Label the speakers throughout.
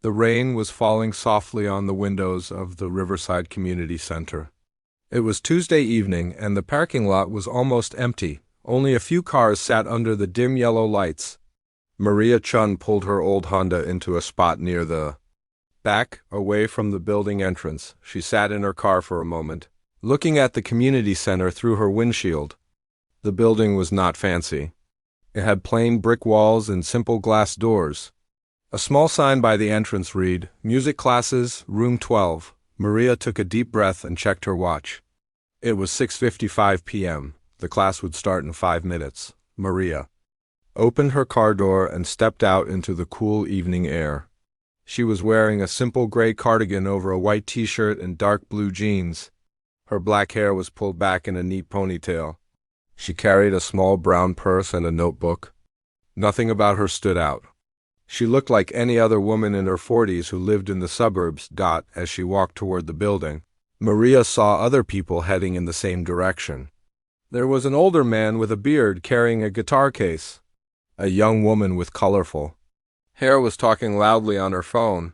Speaker 1: The rain was falling softly on the windows of the Riverside Community Center. It was Tuesday evening, and the parking lot was almost empty. Only a few cars sat under the dim yellow lights. Maria Chun pulled her old Honda into a spot near the back, away from the building entrance. She sat in her car for a moment, looking at the community center through her windshield. The building was not fancy. It had plain brick walls and simple glass doors. A small sign by the entrance read, "Music Classes, Room 12." Maria took a deep breath and checked her watch. It was 6:55 p.m. The class would start in 5 minutes. Maria opened her car door and stepped out into the cool evening air. She was wearing a simple gray cardigan over a white t-shirt and dark blue jeans. Her black hair was pulled back in a neat ponytail. She carried a small brown purse and a notebook. Nothing about her stood out. She looked like any other woman in her 40s who lived in the suburbs. As she walked toward the building, Maria saw other people heading in the same direction. There was an older man with a beard carrying a guitar case. A young woman with colorful hair was talking loudly on her phone.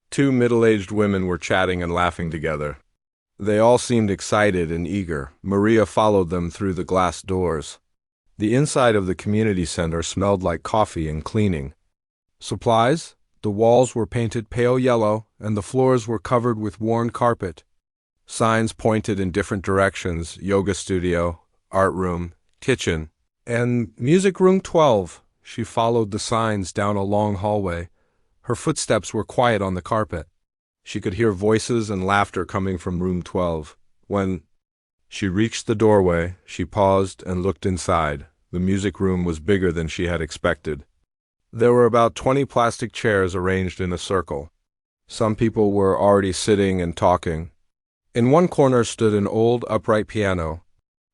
Speaker 1: 2 middle-aged women were chatting and laughing together. They all seemed excited and eager. Maria followed them through the glass doors. The inside of the community center smelled like coffee and cleaning supplies. The walls were painted pale yellow, and the floors were covered with worn carpet. Signs pointed in different directions: yoga studio, art room, kitchen, and music room 12. She followed the signs down a long hallway. Her footsteps were quiet on the carpet. She could hear voices and laughter coming from room 12. When she reached the doorway, she paused and looked inside. The music room was bigger than she had expected. There were about 20 plastic chairs arranged in a circle. Some people were already sitting and talking. In one corner stood an old, upright piano.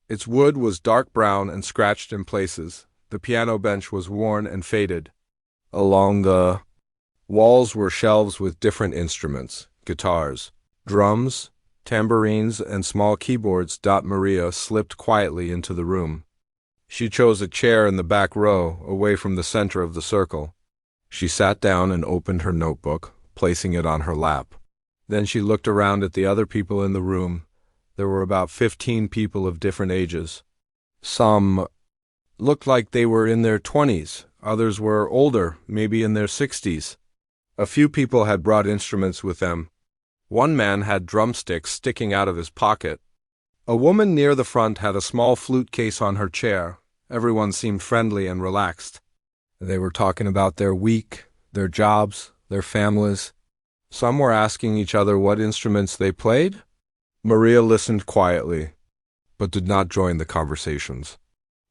Speaker 1: Its wood was dark brown and scratched in places. The piano bench was worn and faded. Along the walls were shelves with different instruments: guitars, drums, tambourines, and small keyboards. Maria slipped quietly into the room. She chose a chair in the back row, away from the center of the circle. She sat down and opened her notebook, placing it on her lap. Then she looked around at the other people in the room. There were about 15 people of different ages. Some looked like they were in their 20s. Others were older, maybe in their 60s. A few people had brought instruments with them. One man had drumsticks sticking out of his pocket. A woman near the front had a small flute case on her chair. Everyone seemed friendly and relaxed. They were talking about their week, their jobs, their families. Some were asking each other what instruments they played. Maria listened quietly, but did not join the conversations.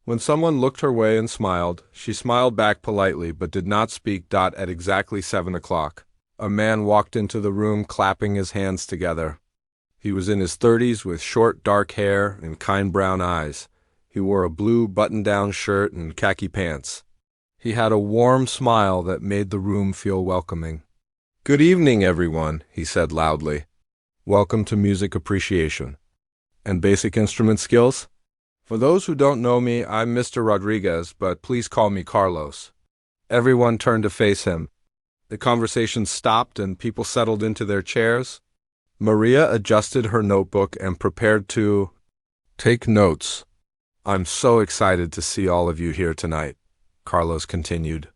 Speaker 1: When someone looked her way and smiled, she smiled back politely but did not speak. At exactly 7 o'clock, a man walked into the room clapping his hands together. He was in his 30s with short dark hair and kind brown eyes. He wore a blue button-down shirt and khaki pants. He had a warm smile that made the room feel welcoming. "Good evening, everyone," he said loudly. "Welcome to Music Appreciation and Basic Instrument Skills. For those who don't know me, I'm Mr. Rodriguez, but please call me Carlos." Everyone turned to face him. The conversation stopped and people settled into their chairs. Maria adjusted her notebook and prepared to take notes. "I'm so excited to see all of you here tonight," Carlos continued.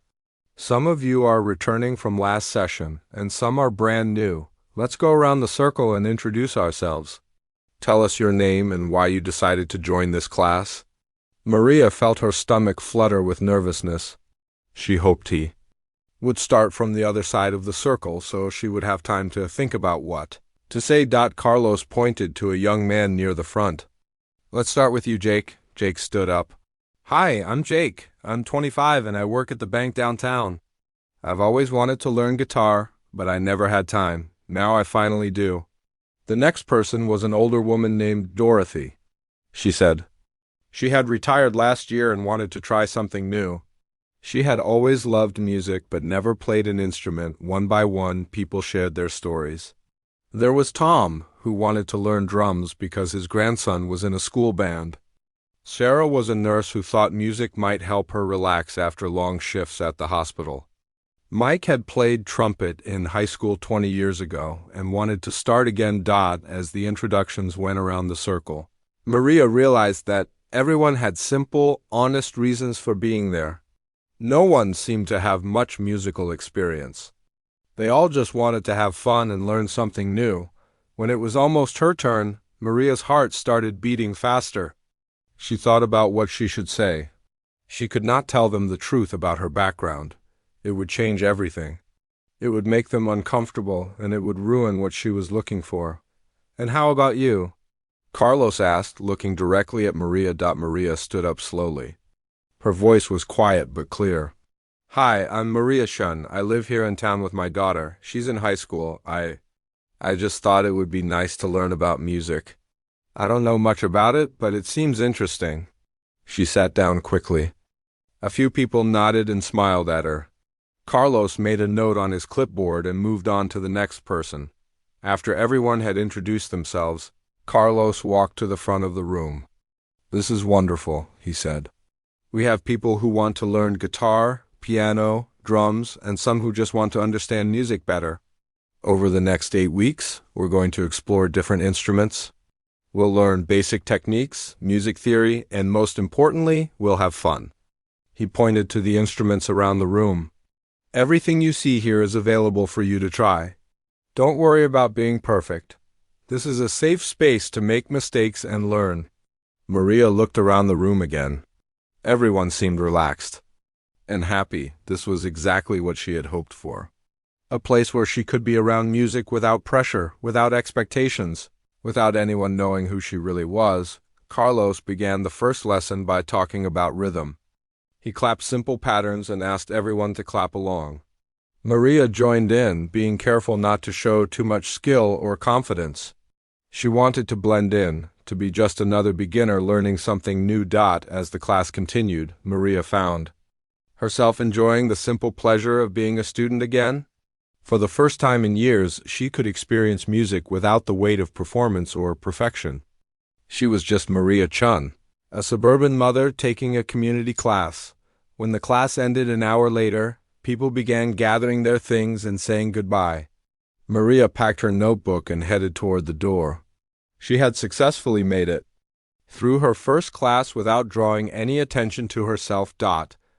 Speaker 1: "Some of you are returning from last session, and some are brand new. Let's go around the circle and introduce ourselves. Tell us your name and why you decided to join this class." Maria felt her stomach flutter with nervousness. She hoped he would start from the other side of the circle so she would have time to think about what to say. Carlos pointed to a young man near the front. "Let's start with you, Jake." Jake stood up. "Hi, I'm Jake. I'm 25 and I work at the bank downtown. I've always wanted to learn guitar, but I never had time. Now I finally do." The next person was an older woman named Dorothy. She said she had retired last year and wanted to try something new. She had always loved music but never played an instrument. One by one, people shared their stories. There was Tom, who wanted to learn drums because his grandson was in a school band. Sarah was a nurse who thought music might help her relax after long shifts at the hospital. Mike had played trumpet in high school 20 years ago and wanted to start again. As the introductions went around the circle, Maria realized that everyone had simple, honest reasons for being there. No one seemed to have much musical experience. They all just wanted to have fun and learn something new. When it was almost her turn, Maria's heart started beating faster. She thought about what she should say. She could not tell them the truth about her background. It would change everything. It would make them uncomfortable, and it would ruin what she was looking for. "And how about you?" Carlos asked, looking directly at Maria. Maria stood up slowly. Her voice was quiet but clear. "Hi, I'm Maria Shun. I live here in town with my daughter. She's in high school. I just thought it would be nice to learn about music. I don't know much about it, but it seems interesting." She sat down quickly. A few people nodded and smiled at her. Carlos made a note on his clipboard and moved on to the next person. After everyone had introduced themselves, Carlos walked to the front of the room. "This is wonderful," he said. "We have people who want to learn guitar, piano, drums, and some who just want to understand music better. Over the next 8 weeks, we're going to explore different instruments. We'll learn basic techniques, music theory, and most importantly, we'll have fun." He pointed to the instruments around the room. "Everything you see here is available for you to try. Don't worry about being perfect. This is a safe space to make mistakes and learn." Maria looked around the room again. Everyone seemed relaxed and happy. This was exactly what she had hoped for. A place where she could be around music without pressure, without expectations, without anyone knowing who she really was. Carlos began the first lesson by talking about rhythm. He clapped simple patterns and asked everyone to clap along. Maria joined in, being careful not to show too much skill or confidence. She wanted to blend in, to be just another beginner learning something new. As the class continued, Maria found herself enjoying the simple pleasure of being a student again. For the first time in years, she could experience music without the weight of performance or perfection. She was just Maria Chun, a suburban mother taking a community class. When the class ended an hour later, people began gathering their things and saying goodbye. Maria packed her notebook and headed toward the door. She had successfully made it through her first class without drawing any attention to herself.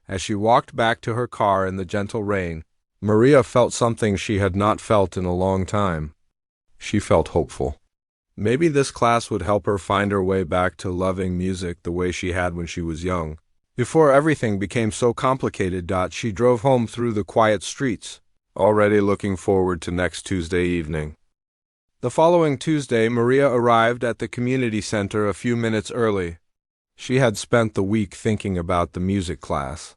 Speaker 1: As she walked back to her car in the gentle rain, Maria felt something she had not felt in a long time. She felt hopeful. Maybe this class would help her find her way back to loving music the way she had when she was young. Before everything became so complicated. She drove home through the quiet streets, already looking forward to next Tuesday evening. The following Tuesday, Maria arrived at the community center a few minutes early. She had spent the week thinking about the music class.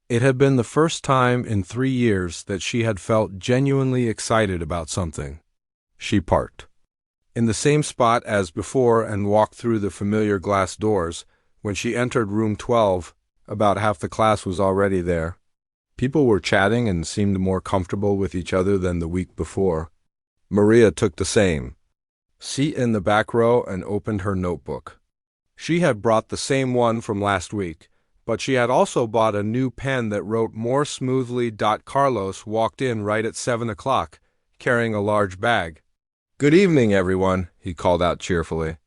Speaker 1: It had been the first time in 3 years that she had felt genuinely excited about something. She parked in the same spot as before and walked through the familiar glass doors. When she entered room 12, about half the class was already there. People were chatting and seemed more comfortable with each other than the week before. Maria took the same seat in the back row and opened her notebook. She had brought the same one from last week, but she had also bought a new pen that wrote more smoothly. Carlos walked in right at 7 o'clock, carrying a large bag. "Good evening, everyone," he called out cheerfully.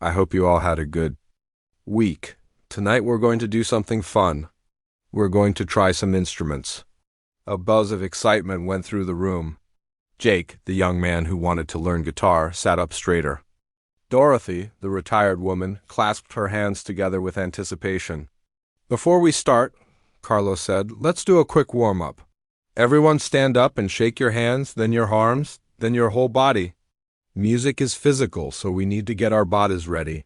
Speaker 1: "I hope you all had a good week. Tonight we're going to do something fun. We're going to try some instruments." A buzz of excitement went through the room. Jake, the young man who wanted to learn guitar, sat up straighter. Dorothy, the retired woman, clasped her hands together with anticipation. "Before we start," Carlos said, "let's do a quick warm-up. Everyone stand up and shake your hands, then your arms, then your whole body. Music is physical, so we need to get our bodies ready."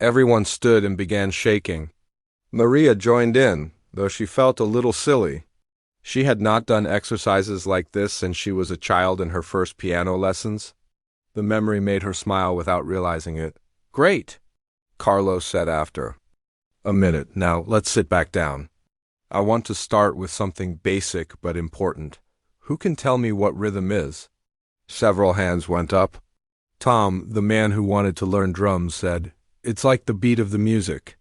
Speaker 1: Everyone stood and began shaking. Maria joined in, though she felt a little silly. She had not done exercises like this since she was a child in her first piano lessons. The memory made her smile without realizing it. "Great," Carlos said after a minute. "Now let's sit back down. I want to start with something basic but important. Who can tell me what rhythm is?" Several hands went up. Tom, the man who wanted to learn drums, said, "It's like the beat of the music."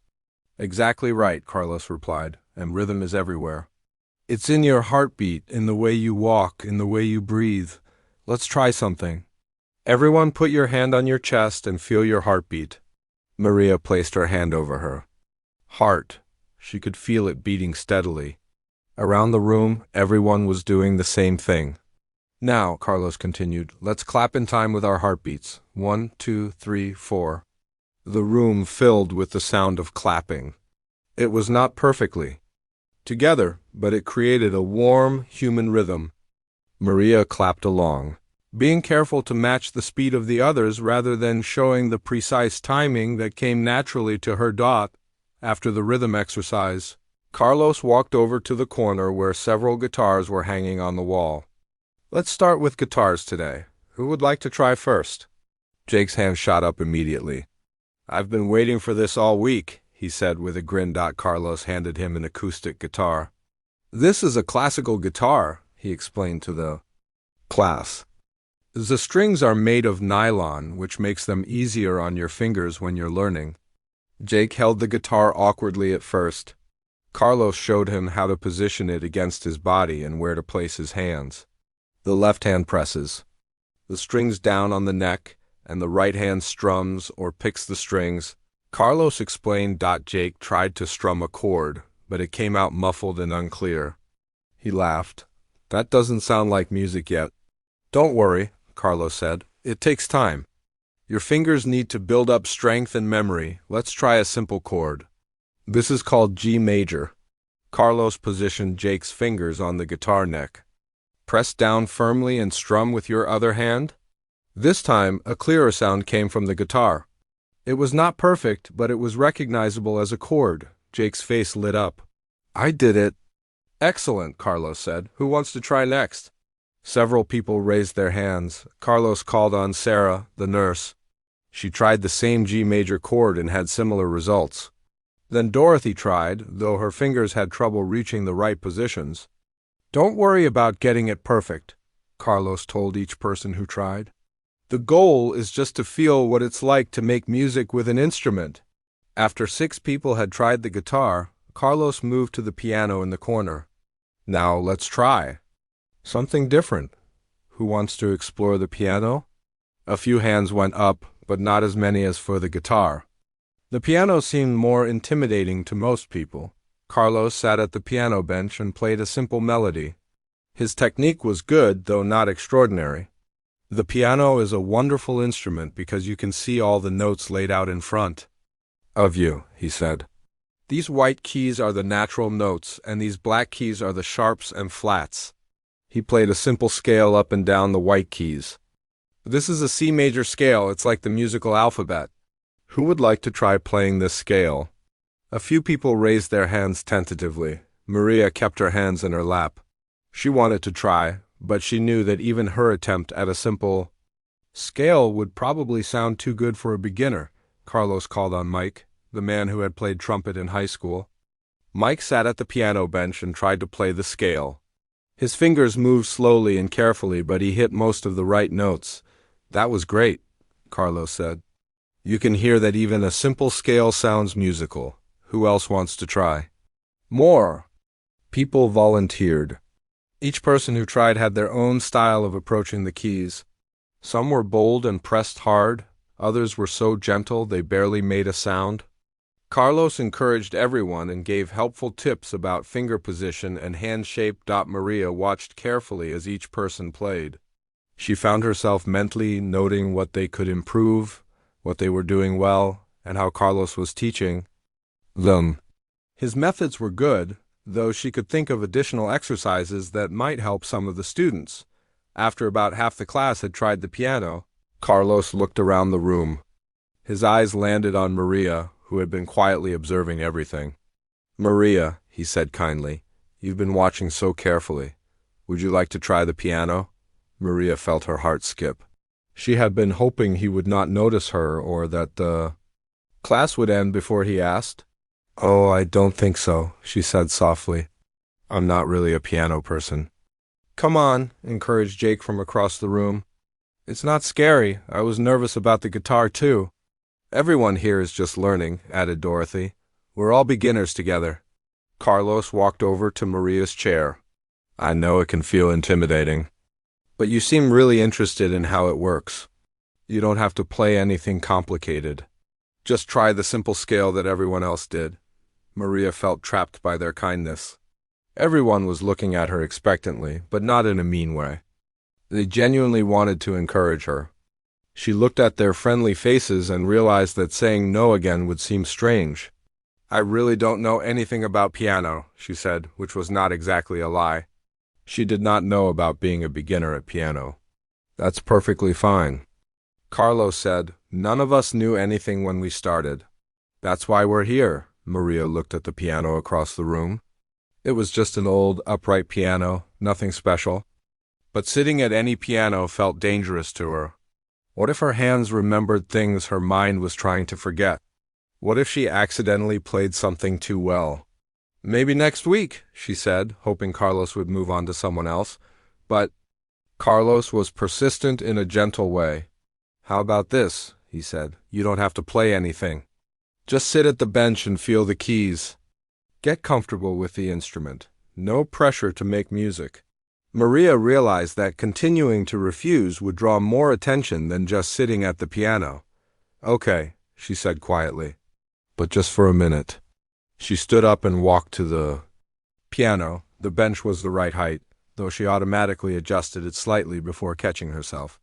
Speaker 1: "Exactly right," Carlos replied, "and rhythm is everywhere. It's in your heartbeat, in the way you walk, in the way you breathe. Let's try something. Everyone put your hand on your chest and feel your heartbeat. Maria placed her hand over her heart. She could feel it beating steadily. Around the room, everyone was doing the same thing. Now, Carlos continued, let's clap in time with our heartbeats. 1, 2, 3, 4. The room filled with the sound of clapping. It was not perfectly together, but it created a warm, human rhythm. Maria clapped along, being careful to match the speed of the others rather than showing the precise timing that came naturally to her dot. After the rhythm exercise, Carlos walked over to the corner where several guitars were hanging on the wall. Let's start with guitars today. Who would like to try first? Jake's hand shot up immediately. I've been waiting for this all week, he said with a grin. Carlos handed him an acoustic guitar. This is a classical guitar, he explained to the class. The strings are made of nylon, which makes them easier on your fingers when you're learning. Jake held the guitar awkwardly at first. Carlos showed him how to position it against his body and where to place his hands. The left hand presses the strings down on the neck, and the right hand strums or picks the strings. Carlos explained. Jake tried to strum a chord, but it came out muffled and unclear. He laughed. That doesn't sound like music yet. Don't worry, Carlos said. It takes time. Your fingers need to build up strength and memory. Let's try a simple chord. This is called G major. Carlos positioned Jake's fingers on the guitar neck. Press down firmly and strum with your other hand. This time, a clearer sound came from the guitar. It was not perfect, but it was recognizable as a chord. Jake's face lit up. I did it. Excellent, Carlos said. Who wants to try next? Several people raised their hands. Carlos called on Sarah, the nurse. She tried the same G major chord and had similar results. Then Dorothy tried, though her fingers had trouble reaching the right positions. Don't worry about getting it perfect, Carlos told each person who tried. The goal is just to feel what it's like to make music with an instrument. After 6 people had tried the guitar, Carlos moved to the piano in the corner. Now let's try something different. Who wants to explore the piano? A few hands went up, but not as many as for the guitar. The piano seemed more intimidating to most people. Carlos sat at the piano bench and played a simple melody. His technique was good, though not extraordinary. The piano is a wonderful instrument because you can see all the notes laid out in front of you, he said. These white keys are the natural notes, and these black keys are the sharps and flats. He played a simple scale up and down the white keys. This is a C major scale. It's like the musical alphabet. Who would like to try playing this scale? A few people raised their hands tentatively. Maria kept her hands in her lap. She wanted to try, but she knew that even her attempt at a simple scale would probably sound too good for a beginner. Carlos called on Mike, the man who had played trumpet in high school. Mike sat at the piano bench and tried to play the scale. His fingers moved slowly and carefully, but he hit most of the right notes. That was great, Carlos said. You can hear that even a simple scale sounds musical. Who else wants to try? More people volunteered. Each person who tried had their own style of approaching the keys. Some were bold and pressed hard. Others were so gentle they barely made a sound. Carlos encouraged everyone and gave helpful tips about finger position and hand shape. Maria watched carefully as each person played. She found herself mentally noting what they could improve, what they were doing well, and how Carlos was teaching them. His methods were good, though she could think of additional exercises that might help some of the students. After about half the class had tried the piano, Carlos looked around the room. His eyes landed on Maria, who had been quietly observing everything. Maria, he said kindly, you've been watching so carefully. Would you like to try the piano? Maria felt her heart skip. She had been hoping he would not notice her or that the class would end before he asked. Oh, I don't think so, she said softly. I'm not really a piano person. Come on, encouraged Jake from across the room. It's not scary. I was nervous about the guitar, too. Everyone here is just learning, added Dorothy. We're all beginners together. Carlos walked over to Maria's chair. I know it can feel intimidating, but you seem really interested in how it works. You don't have to play anything complicated. Just try the simple scale that everyone else did. Maria felt trapped by their kindness. Everyone was looking at her expectantly, but not in a mean way. They genuinely wanted to encourage her. She looked at their friendly faces and realized that saying no again would seem strange. I really don't know anything about piano, she said, which was not exactly a lie. She did not know about being a beginner at piano. That's perfectly fine. Carlos said, none of us knew anything when we started. That's why we're here. Maria looked at the piano across the room. It was just an old, upright piano, nothing special. But sitting at any piano felt dangerous to her. What if her hands remembered things her mind was trying to forget? What if she accidentally played something too well? Maybe next week, she said, hoping Carlos would move on to someone else. But Carlos was persistent in a gentle way. How about this? He said. You don't have to play anything. Just sit at the bench and feel the keys. Get comfortable with the instrument. No pressure to make music. Maria realized that continuing to refuse would draw more attention than just sitting at the piano. Okay, she said quietly. But just for a minute. She stood up and walked to the piano. The bench was the right height, though she automatically adjusted it slightly before catching herself.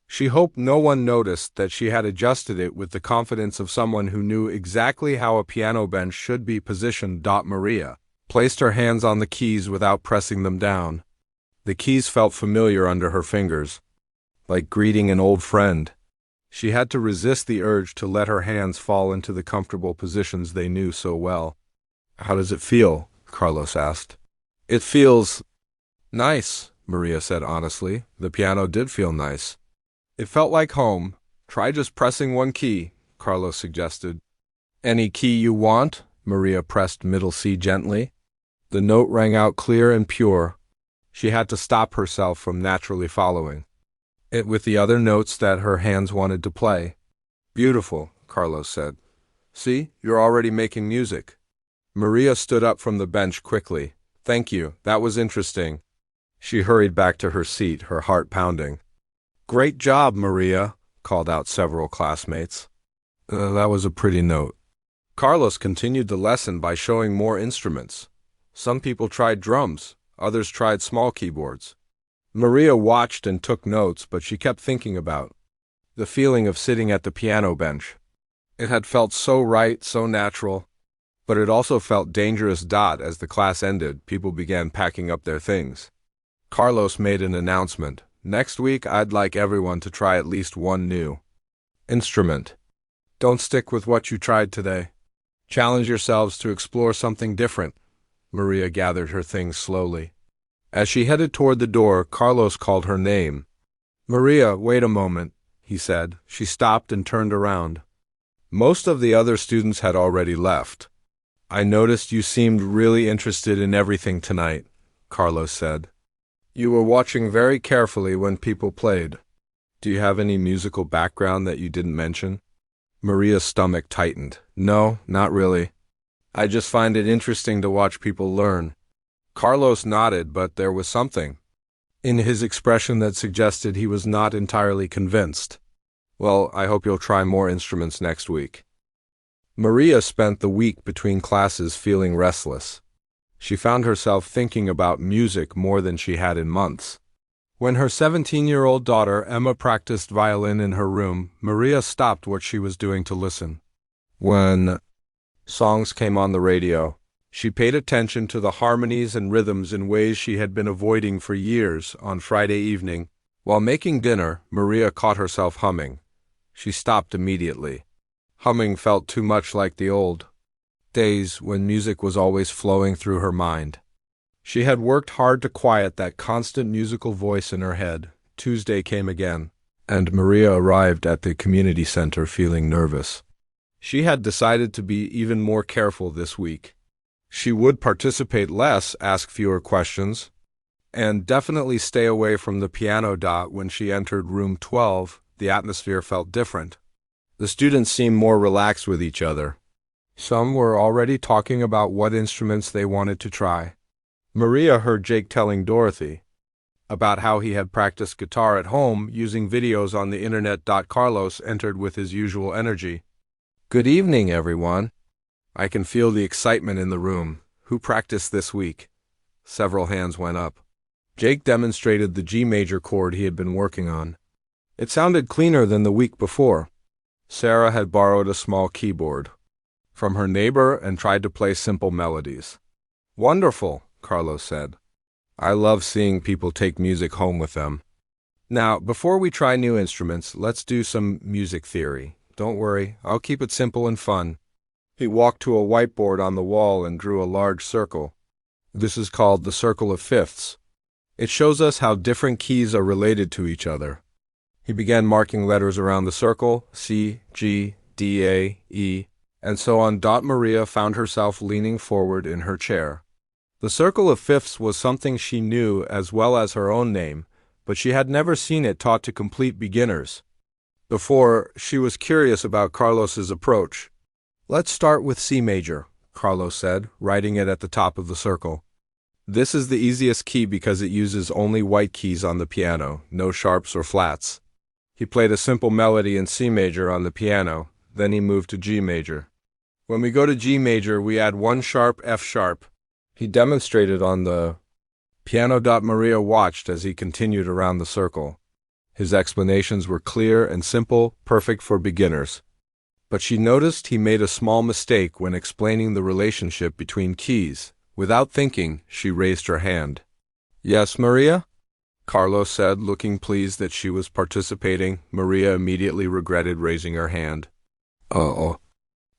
Speaker 1: She hoped no one noticed that she had adjusted it with the confidence of someone who knew exactly how a piano bench should be positioned. Maria placed her hands on the keys without pressing them down. The keys felt familiar under her fingers, like greeting an old friend. She had to resist the urge to let her hands fall into the comfortable positions they knew so well. How does it feel? Carlos asked. It feels nice, Maria said honestly. The piano did feel nice. It felt like home. Try just pressing one key, Carlos suggested. Any key you want? Maria pressed middle C gently. The note rang out clear and pure. She had to stop herself from naturally following it with the other notes that her hands wanted to play. Beautiful, Carlos said. See, you're already making music. Maria stood up from the bench quickly. Thank you, that was interesting. She hurried back to her seat, her heart pounding. Great job, Maria, called out several classmates. That was a pretty note. Carlos continued the lesson by showing more instruments. Some people tried drums, others tried small keyboards. Maria watched and took notes, but she kept thinking about the feeling of sitting at the piano bench. It had felt so right, so natural, but it also felt dangerous. As the class ended, people began packing up their things. Carlos made an announcement. Next week, I'd like everyone to try at least one new instrument. Don't stick with what you tried today. Challenge yourselves to explore something different. Maria gathered her things slowly. As she headed toward the door, Carlos called her name. Maria, wait a moment, he said. She stopped and turned around. Most of the other students had already left. I noticed you seemed really interested in everything tonight, Carlos said. You were watching very carefully when people played. Do you have any musical background that you didn't mention? Maria's stomach tightened. No, not really. I just find it interesting to watch people learn. Carlos nodded, but there was something in his expression that suggested he was not entirely convinced. Well, I hope you'll try more instruments next week. Maria spent the week between classes feeling restless. She found herself thinking about music more than she had in months. When her 17-year-old daughter Emma practiced violin in her room, Maria stopped what she was doing to listen. When songs came on the radio, she paid attention to the harmonies and rhythms in ways she had been avoiding for years. On Friday evening, while making dinner, Maria caught herself humming. She stopped immediately. Humming felt too much like the old days when music was always flowing through her mind. She had worked hard to quiet that constant musical voice in her head. Tuesday came again, and Maria arrived at the community center feeling nervous. She had decided to be even more careful this week. She would participate less, ask fewer questions, and definitely stay away from the piano. When she entered room 12, the atmosphere felt different. The students seemed more relaxed with each other. Some were already talking about what instruments they wanted to try. Maria heard Jake telling Dorothy about how he had practiced guitar at home using videos on the internet. Carlos entered with his usual energy. "Good evening, everyone." I can feel the excitement in the room. Who practiced this week? Several hands went up. Jake demonstrated the G major chord he had been working on. It sounded cleaner than the week before. Sarah had borrowed a small keyboard from her neighbor and tried to play simple melodies. "Wonderful," Carlos said. "I love seeing people take music home with them." "Now, before we try new instruments, let's do some music theory. Don't worry, I'll keep it simple and fun." He walked to a whiteboard on the wall and drew a large circle. This is called the circle of fifths. It shows us how different keys are related to each other. He began marking letters around the circle: C, G, D, A, E, and so on. Maria found herself leaning forward in her chair. The circle of fifths was something she knew as well as her own name, but she had never seen it taught to complete beginners. Before, she was curious about Carlos's approach. "Let's start with C major," Carlos said, writing it at the top of the circle. "This is the easiest key because it uses only white keys on the piano, no sharps or flats." He played a simple melody in C major on the piano, then he moved to G major. "When we go to G major, we add one sharp, F sharp." He demonstrated on the piano. Maria watched as he continued around the circle. His explanations were clear and simple, perfect for beginners. But she noticed he made a small mistake when explaining the relationship between keys. Without thinking, she raised her hand. "Yes, Maria?" Carlos said, looking pleased that she was participating. Maria immediately regretted raising her hand. "Oh,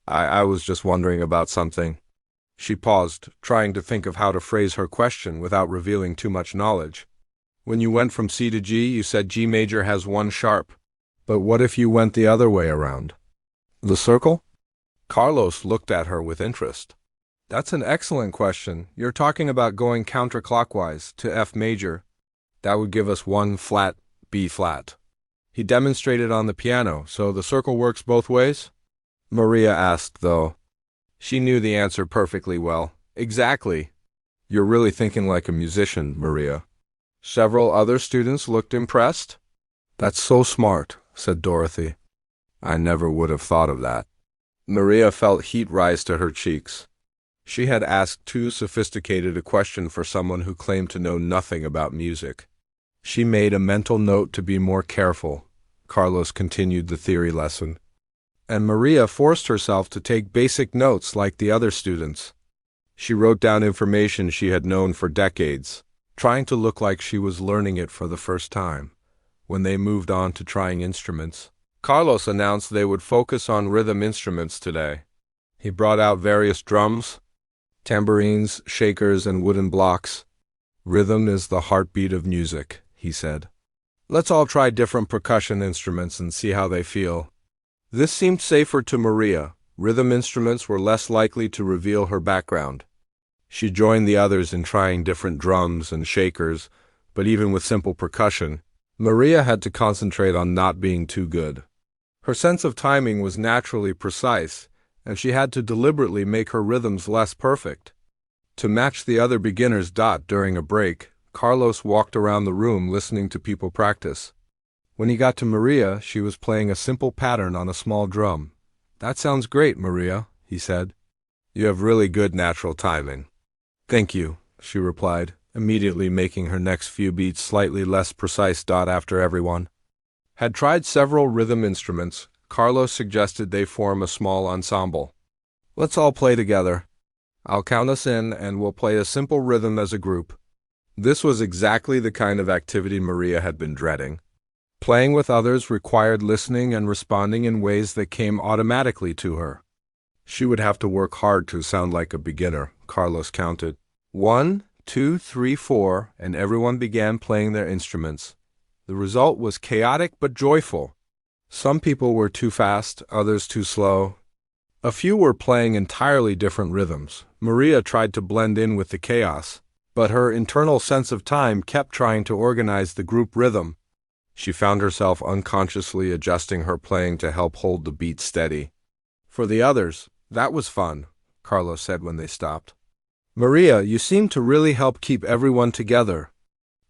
Speaker 1: I was just wondering about something." She paused, trying to think of how to phrase her question without revealing too much knowledge. "When you went from C to G, you said G major has one sharp. But what if you went the other way around? The circle?" Carlos looked at her with interest. "That's an excellent question. You're talking about going counterclockwise to F major. That would give us one flat, B flat." He demonstrated on the piano, so the circle works both ways? Maria asked, though. She knew the answer perfectly well. "Exactly." "You're really thinking like a musician, Maria." Several other students looked impressed. "That's so smart," said Dorothy. "I never would have thought of that." Maria felt heat rise to her cheeks. She had asked too sophisticated a question for someone who claimed to know nothing about music. She made a mental note to be more careful. Carlos continued the theory lesson, and Maria forced herself to take basic notes like the other students. She wrote down information she had known for decades, trying to look like she was learning it for the first time. When they moved on to trying instruments, Carlos announced they would focus on rhythm instruments today. He brought out various drums, tambourines, shakers, and wooden blocks. "Rhythm is the heartbeat of music," he said. "Let's all try different percussion instruments and see how they feel." This seemed safer to Maria. Rhythm instruments were less likely to reveal her background. She joined the others in trying different drums and shakers, but even with simple percussion, Maria had to concentrate on not being too good. Her sense of timing was naturally precise, and she had to deliberately make her rhythms less perfect. To match the other beginners. During a break, Carlos walked around the room listening to people practice. When he got to Maria, she was playing a simple pattern on a small drum. "That sounds great, Maria," he said. "You have really good natural timing." "Thank you," she replied, immediately making her next few beats slightly less precise. After everyone had tried several rhythm instruments, Carlos suggested they form a small ensemble. "Let's all play together. I'll count us in, and we'll play a simple rhythm as a group." This was exactly the kind of activity Maria had been dreading. Playing with others required listening and responding in ways that came automatically to her. She would have to work hard to sound like a beginner. Carlos counted 1, 2, 3, 4, and everyone began playing their instruments. The result was chaotic but joyful. Some people were too fast, others too slow. A few were playing entirely different rhythms. Maria tried to blend in with the chaos, but her internal sense of time kept trying to organize the group rhythm. She found herself unconsciously adjusting her playing to help hold the beat steady. For the others, that was fun, Carlos said when they stopped. Maria, you seem to really help keep everyone together.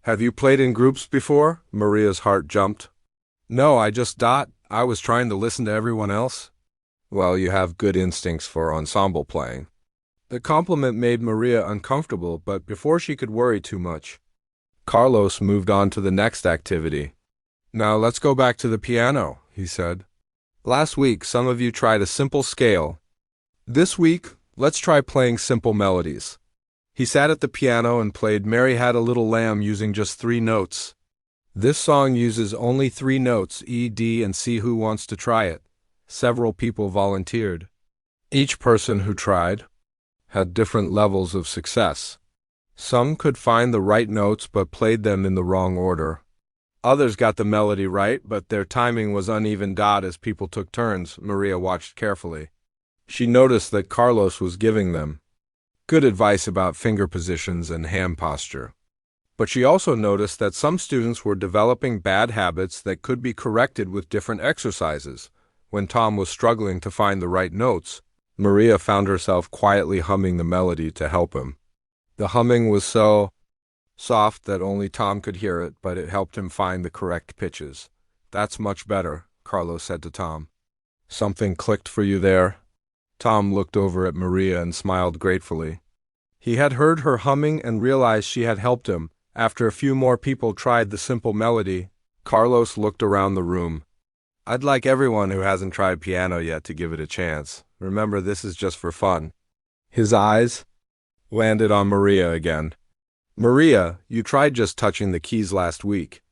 Speaker 1: Have you played in groups before? Maria's heart jumped. No, I was trying to listen to everyone else. Well, you have good instincts for ensemble playing. The compliment made Maria uncomfortable, but before she could worry too much, Carlos moved on to the next activity. Now let's go back to the piano, he said. Last week, some of you tried a simple scale. This week, let's try playing simple melodies. He sat at the piano and played Mary Had a Little Lamb using just 3 notes. This song uses only 3 notes, E, D, and C. Who wants to try it? Several people volunteered. Each person who tried had different levels of success. Some could find the right notes but played them in the wrong order. Others got the melody right, but their timing was uneven. As people took turns, Maria watched carefully. She noticed that Carlos was giving them good advice about finger positions and hand posture. But she also noticed that some students were developing bad habits that could be corrected with different exercises. When Tom was struggling to find the right notes, Maria found herself quietly humming the melody to help him. The humming was so soft that only Tom could hear it, but it helped him find the correct pitches. That's much better, Carlos said to Tom. Something clicked for you there? Tom looked over at Maria and smiled gratefully. He had heard her humming and realized she had helped him. After a few more people tried the simple melody, Carlos looked around the room. I'd like everyone who hasn't tried piano yet to give it a chance. Remember, this is just for fun. His eyes landed on Maria again. Maria, you tried just touching the keys last week.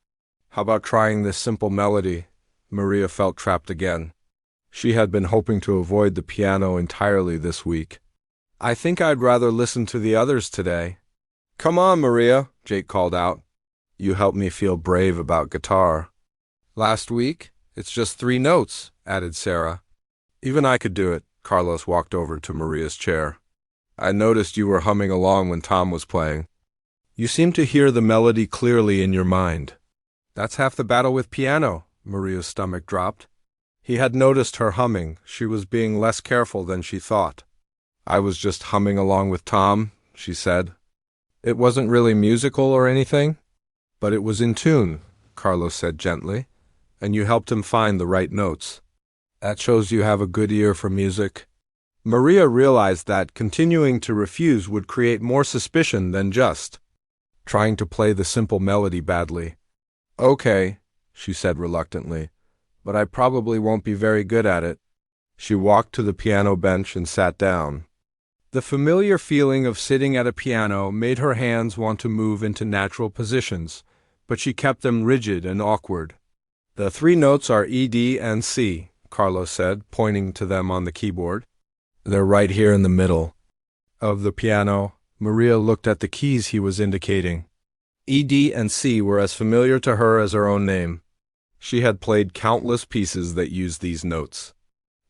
Speaker 1: How about trying this simple melody? Maria felt trapped again. She had been hoping to avoid the piano entirely this week. I think I'd rather listen to the others today. Come on, Maria, Jake called out. You helped me feel brave about guitar. Last week? It's just 3 notes, added Sarah. Even I could do it. Carlos walked over to Maria's chair. I noticed you were humming along when Tom was playing. You seem to hear the melody clearly in your mind. That's half the battle with piano. Maria's stomach dropped. He had noticed her humming. She was being less careful than she thought. I was just humming along with Tom, she said. It wasn't really musical or anything, but it was in tune, Carlos said gently, and you helped him find the right notes. That shows you have a good ear for music. Maria realized that continuing to refuse would create more suspicion than just trying to play the simple melody badly. Okay, she said reluctantly, but I probably won't be very good at it. She walked to the piano bench and sat down. The familiar feeling of sitting at a piano made her hands want to move into natural positions, but she kept them rigid and awkward. The 3 notes are E, D, and C, Carlos said, pointing to them on the keyboard. They're right here in the middle of the piano. Maria looked at the keys he was indicating. E, D, and C were as familiar to her as her own name. She had played countless pieces that used these notes,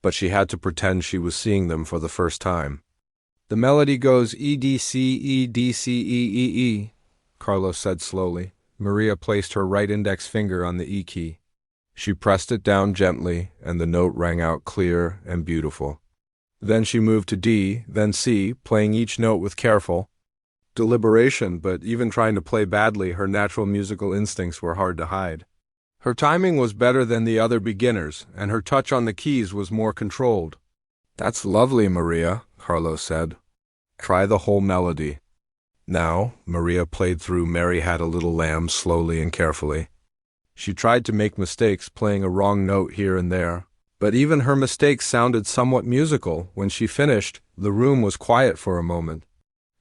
Speaker 1: but she had to pretend she was seeing them for the first time. The melody goes E, D, C, E, D, C, E, E, E, Carlos said slowly. Maria placed her right index finger on the E key. She pressed it down gently, and the note rang out clear and beautiful. Then she moved to D, then C, playing each note with careful deliberation, but even trying to play badly, her natural musical instincts were hard to hide. Her timing was better than the other beginners, and her touch on the keys was more controlled. That's lovely, Maria, Carlos said. Try the whole melody. Now, Maria played through Mary Had a Little Lamb slowly and carefully. She tried to make mistakes, playing a wrong note here and there, but even her mistakes sounded somewhat musical. When she finished, the room was quiet for a moment.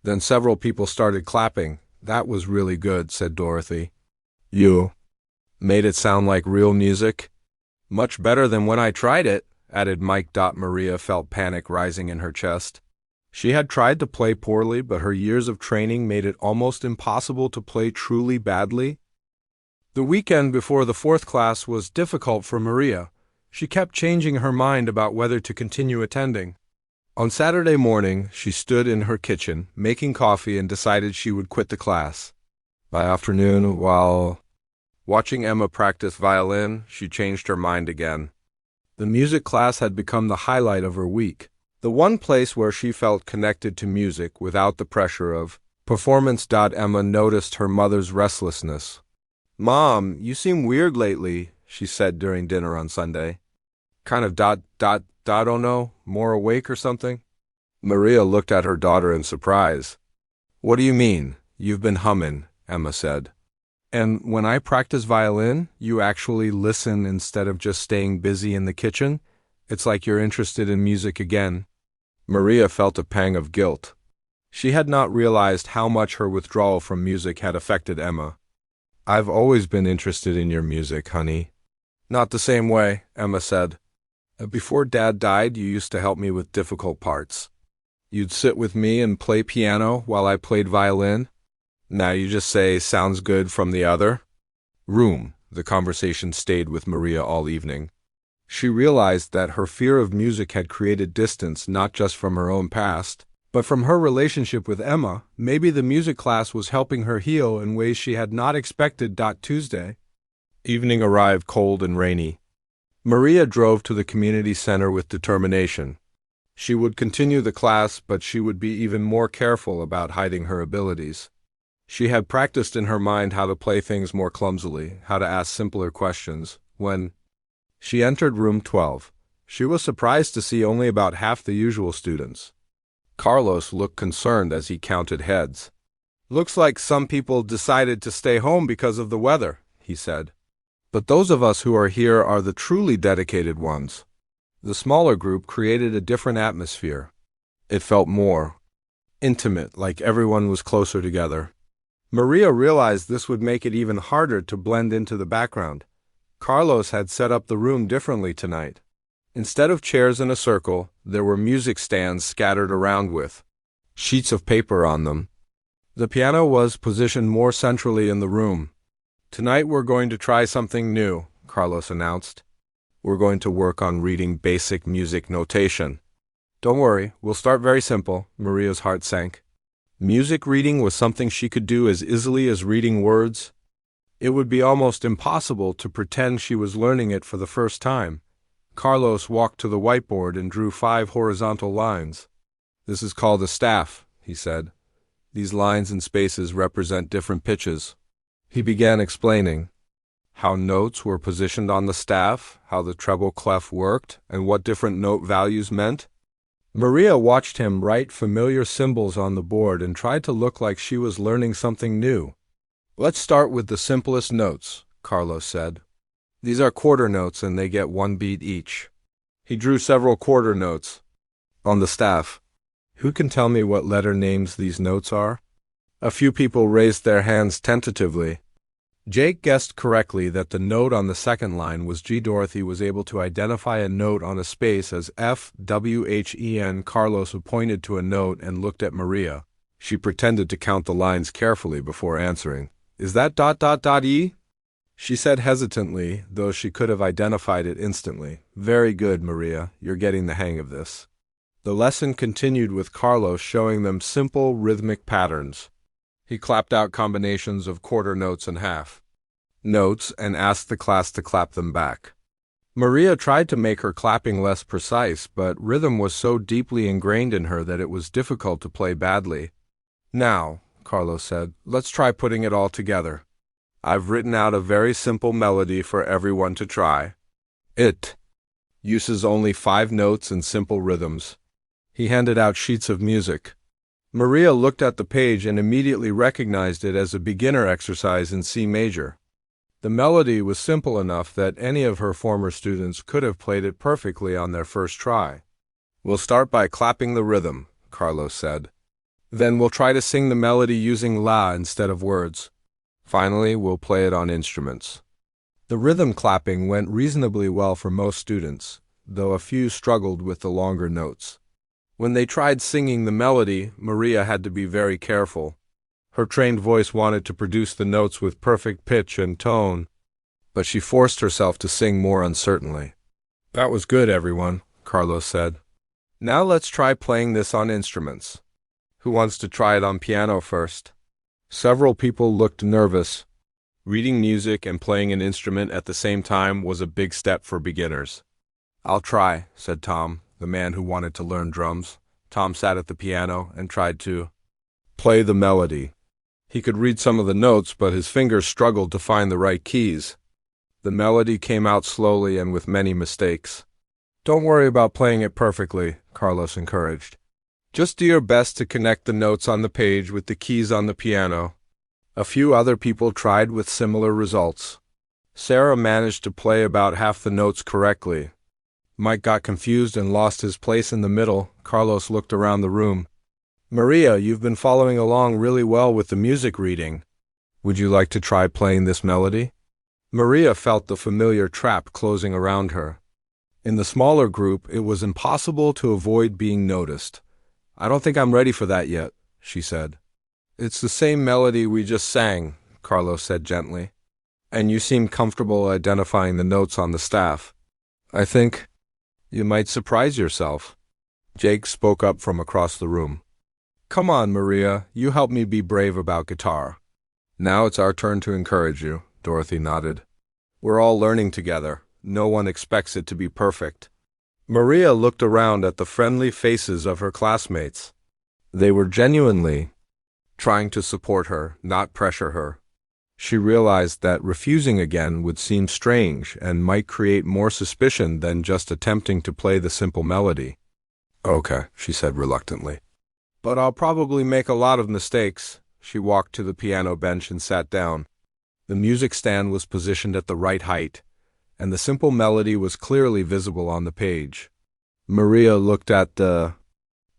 Speaker 1: Then several people started clapping. That was really good, said Dorothy. You made it sound like real music? Much better than when I tried it, added Mike. Maria felt panic rising in her chest. She had tried to play poorly, but her years of training made it almost impossible to play truly badly. The weekend before the 4th class was difficult for Maria. She kept changing her mind about whether to continue attending. On Saturday morning, she stood in her kitchen, making coffee, and decided she would quit the class. By afternoon, while watching Emma practice violin, she changed her mind again. The music class had become the highlight of her week. The one place where she felt connected to music without the pressure of performance. Emma noticed her mother's restlessness. "Mom, you seem weird lately," she said during dinner on Sunday. "Kind of don't know, more awake or something?" Maria looked at her daughter in surprise. "What do you mean? You've been humming," Emma said. "And when I practice violin, you actually listen instead of just staying busy in the kitchen? It's like you're interested in music again." Maria felt a pang of guilt. She had not realized how much her withdrawal from music had affected Emma. "I've always been interested in your music, honey." "Not the same way," Emma said. "Before Dad died, you used to help me with difficult parts. You'd sit with me and play piano while I played violin. Now you just say, 'Sounds good,' from the other room." The conversation stayed with Maria all evening. She realized that her fear of music had created distance not just from her own past, but from her relationship with Emma. Maybe the music class was helping her heal in ways she had not expected. Tuesday evening arrived cold and rainy. Maria drove to the community center with determination. She would continue the class, but she would be even more careful about hiding her abilities. She had practiced in her mind how to play things more clumsily, how to ask simpler questions. When she entered room 12, she was surprised to see only about half the usual students. Carlos looked concerned as he counted heads. "Looks like some people decided to stay home because of the weather," he said. "But those of us who are here are the truly dedicated ones." The smaller group created a different atmosphere. It felt more intimate, like everyone was closer together. Maria realized this would make it even harder to blend into the background. Carlos had set up the room differently tonight. Instead of chairs in a circle, there were music stands scattered around with sheets of paper on them. The piano was positioned more centrally in the room. "Tonight we're going to try something new," Carlos announced. "We're going to work on reading basic music notation." "Don't worry, we'll start very simple." Maria's heart sank. Music reading was something she could do as easily as reading words. It would be almost impossible to pretend she was learning it for the first time. Carlos walked to the whiteboard and drew 5 horizontal lines. "This is called a staff," he said. "These lines and spaces represent different pitches." He began explaining how notes were positioned on the staff, how the treble clef worked, and what different note values meant. Maria watched him write familiar symbols on the board and tried to look like she was learning something new. "Let's start with the simplest notes," Carlos said. "These are quarter notes and they get 1 beat each." He drew several quarter notes on the staff. "Who can tell me what letter names these notes are?" A few people raised their hands tentatively. Jake guessed correctly that the note on the second line was G. Dorothy was able to identify a note on a space as FWHEN. Carlos pointed to a note and looked at Maria. She pretended to count the lines carefully before answering. "Is that E?" she said hesitantly, though she could have identified it instantly. "Very good, Maria. You're getting the hang of this." The lesson continued with Carlos showing them simple rhythmic patterns. He clapped out combinations of quarter notes and half notes and asked the class to clap them back. Maria tried to make her clapping less precise, but rhythm was so deeply ingrained in her that it was difficult to play badly. "Now," Carlos said, "let's try putting it all together. I've written out a very simple melody for everyone to try. It uses only 5 notes and simple rhythms." He handed out sheets of music. Maria looked at the page and immediately recognized it as a beginner exercise in C major. The melody was simple enough that any of her former students could have played it perfectly on their first try. "We'll start by clapping the rhythm," Carlos said. "Then we'll try to sing the melody using la instead of words. Finally, we'll play it on instruments." The rhythm clapping went reasonably well for most students, though a few struggled with the longer notes. When they tried singing the melody, Maria had to be very careful. Her trained voice wanted to produce the notes with perfect pitch and tone, but she forced herself to sing more uncertainly. "That was good, everyone," Carlos said. "Now let's try playing this on instruments. Who wants to try it on piano first?" Several people looked nervous. Reading music and playing an instrument at the same time was a big step for beginners. "I'll try," said Tom. the man who wanted to learn drums. Tom sat at the piano and tried to play the melody. He could read some of the notes, but his fingers struggled to find the right keys. The melody came out slowly and with many mistakes. "Don't worry about playing it perfectly," Carlos encouraged. "Just do your best to connect the notes on the page with the keys on the piano." A few other people tried with similar results. Sarah managed to play about half the notes correctly. Mike got confused and lost his place in the middle. Carlos looked around the room. "Maria, you've been following along really well with the music reading. Would you like to try playing this melody?" Maria felt the familiar trap closing around her. In the smaller group, it was impossible to avoid being noticed. "I don't think I'm ready for that yet," she said. "It's the same melody we just sang," Carlos said gently. "And you seem comfortable identifying the notes on the staff. I think you might surprise yourself." Jake spoke up from across the room. "Come on, Maria, you help me be brave about guitar." "Now it's our turn to encourage you," Dorothy nodded. "We're all learning together. No one expects it to be perfect." Maria looked around at the friendly faces of her classmates. They were genuinely trying to support her, not pressure her. She realized that refusing again would seem strange and might create more suspicion than just attempting to play the simple melody. "Okay," she said reluctantly. "But I'll probably make a lot of mistakes." She walked to the piano bench and sat down. The music stand was positioned at the right height, and the simple melody was clearly visible on the page. Maria looked at the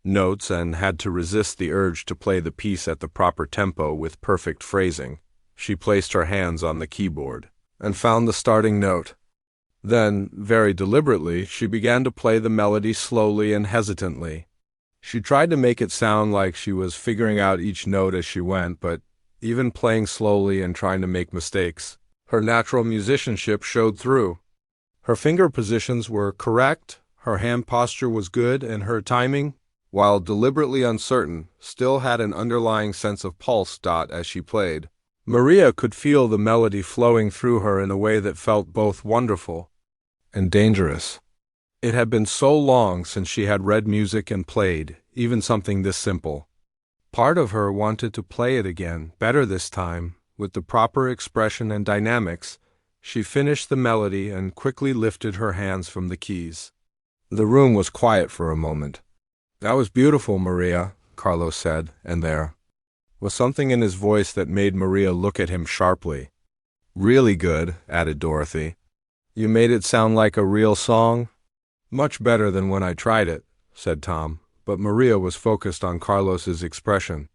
Speaker 1: notes and had to resist the urge to play the piece at the proper tempo with perfect phrasing. She placed her hands on the keyboard and found the starting note. Then, very deliberately, she began to play the melody slowly and hesitantly. She tried to make it sound like she was figuring out each note as she went, but even playing slowly and trying to make mistakes, her natural musicianship showed through. Her finger positions were correct, her hand posture was good, and her timing, while deliberately uncertain, still had an underlying sense of pulse. As she played, Maria could feel the melody flowing through her in a way that felt both wonderful and dangerous. It had been so long since she had read music and played, even something this simple. Part of her wanted to play it again, better this time, with the proper expression and dynamics. She finished the melody and quickly lifted her hands from the keys. The room was quiet for a moment. "That was beautiful, Maria," Carlos said, and there was something in his voice that made Maria look at him sharply. "Really good," added Dorothy. "You made it sound like a real song." "Much better than when I tried it," said Tom, but Maria was focused on Carlos's expression.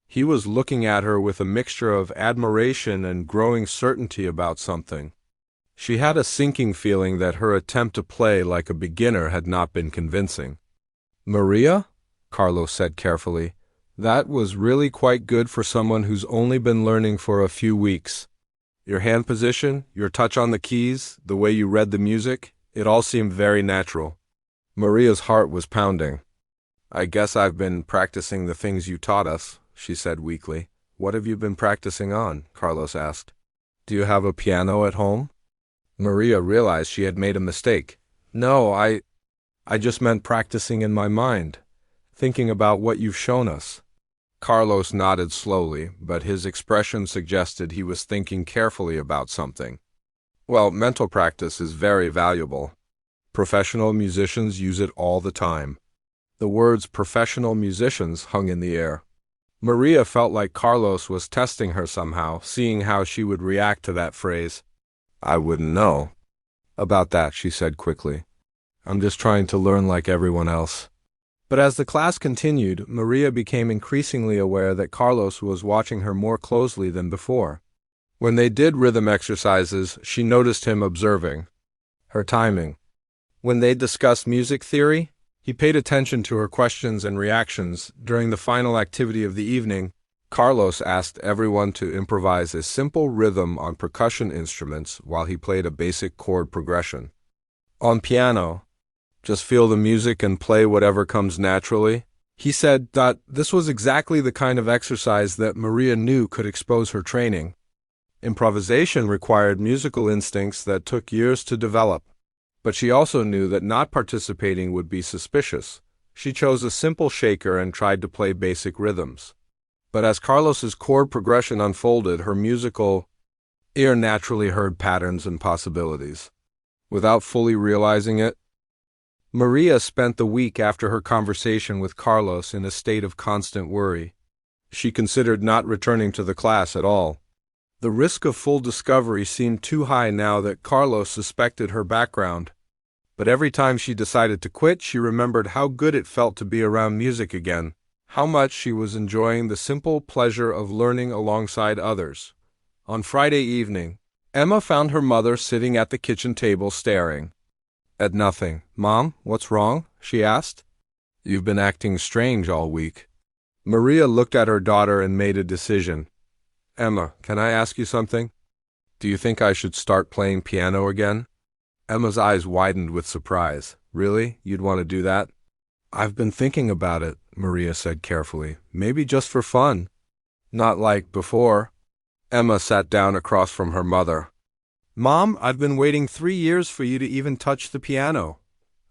Speaker 1: He was looking at her with a mixture of admiration and growing certainty about something. She had a sinking feeling that her attempt to play like a beginner had not been convincing. "Maria," Carlos said carefully, "that was really quite good for someone who's only been learning for a few weeks. Your hand position, your touch on the keys, the way you read the music, it all seemed very natural." Maria's heart was pounding. "I guess I've been practicing the things you taught us," she said weakly. "What have you been practicing on?" Carlos asked. "Do you have a piano at home?" Maria realized she had made a mistake. "No, I just meant practicing in my mind, thinking about what you've shown us." Carlos nodded slowly, but his expression suggested he was thinking carefully about something. "Well, mental practice is very valuable. Professional musicians use it all the time." The words "professional musicians" hung in the air. Maria felt like Carlos was testing her somehow, seeing how she would react to that phrase. "I wouldn't know about that," she said quickly. "I'm just trying to learn like everyone else." But as the class continued, Maria became increasingly aware that Carlos was watching her more closely than before. When they did rhythm exercises, she noticed him observing her timing. When they discussed music theory, he paid attention to her questions and reactions. During the final activity of the evening, Carlos asked everyone to improvise a simple rhythm on percussion instruments while he played a basic chord progression. On piano, just feel the music and play whatever comes naturally. He said that this was exactly the kind of exercise that Maria knew could expose her training. Improvisation required musical instincts that took years to develop. But she also knew that not participating would be suspicious. She chose a simple shaker and tried to play basic rhythms. But as Carlos's chord progression unfolded, her musical ear naturally heard patterns and possibilities. Without fully realizing it, Maria spent the week after her conversation with Carlos in a state of constant worry. She considered not returning to the class at all. The risk of full discovery seemed too high now that Carlos suspected her background. But every time she decided to quit, she remembered how good it felt to be around music again, how much she was enjoying the simple pleasure of learning alongside others. On Friday evening, Emma found her mother sitting at the kitchen table staring at nothing. "Mom, what's wrong?" she asked. "You've been acting strange all week." Maria looked at her daughter and made a decision. "Emma, can I ask you something? Do you think I should start playing piano again?" Emma's eyes widened with surprise. "Really? You'd want to do that?" "I've been thinking about it," Maria said carefully. "Maybe just for fun. Not like before." Emma sat down across from her mother. "Mom, I've been waiting 3 years for you to even touch the piano.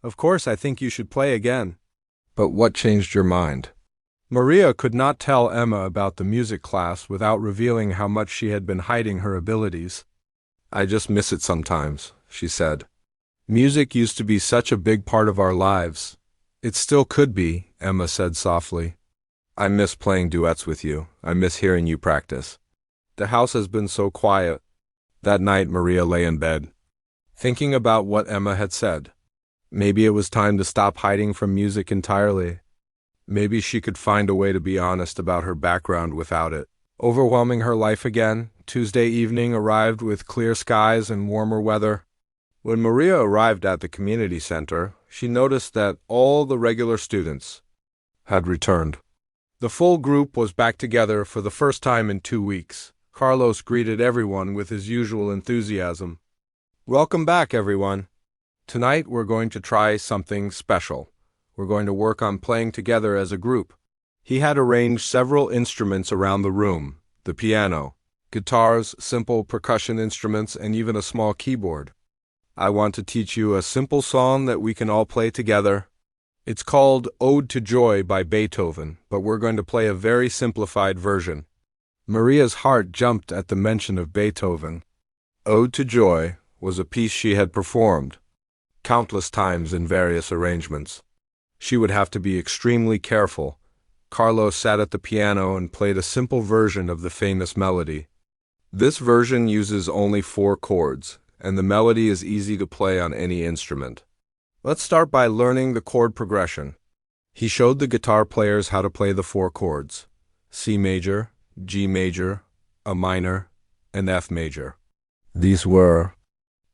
Speaker 1: Of course, I think you should play again." "But what changed your mind?" Maria could not tell Emma about the music class without revealing how much she had been hiding her abilities. "I just miss it sometimes," she said. "Music used to be such a big part of our lives." "It still could be," Emma said softly. "I miss playing duets with you. I miss hearing you practice. The house has been so quiet." That night, Maria lay in bed, thinking about what Emma had said. Maybe it was time to stop hiding from music entirely. Maybe she could find a way to be honest about her background without it overwhelming her life again. Tuesday evening arrived with clear skies and warmer weather. When Maria arrived at the community center, she noticed that all the regular students had returned. The full group was back together for the first time in 2 weeks. Carlos greeted everyone with his usual enthusiasm. "Welcome back, everyone. Tonight we're going to try something special. We're going to work on playing together as a group." He had arranged several instruments around the room: the piano, guitars, simple percussion instruments, and even a small keyboard. "I want to teach you a simple song that we can all play together. It's called Ode to Joy by Beethoven, but we're going to play a very simplified version." Maria's heart jumped at the mention of Beethoven. Ode to Joy was a piece she had performed countless times in various arrangements. She would have to be extremely careful. Carlos sat at the piano and played a simple version of the famous melody. This version uses only 4 chords, and the melody is easy to play on any instrument. "Let's start by learning the chord progression." He showed the guitar players how to play the 4 chords: C major, G major, A minor, and F major. These were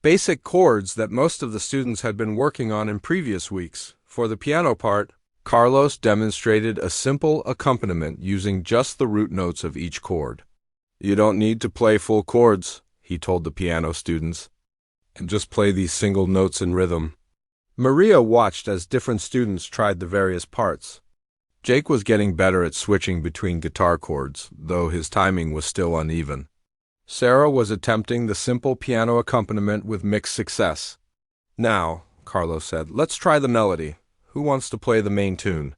Speaker 1: basic chords that most of the students had been working on in previous weeks. For the piano part, Carlos demonstrated a simple accompaniment using just the root notes of each chord. "You don't need to play full chords," he told the piano students, "and just play these single notes in rhythm." Maria watched as different students tried the various parts. Jake was getting better at switching between guitar chords, though his timing was still uneven. Sarah was attempting the simple piano accompaniment with mixed success. "Now," Carlos said, "let's try the melody. Who wants to play the main tune?"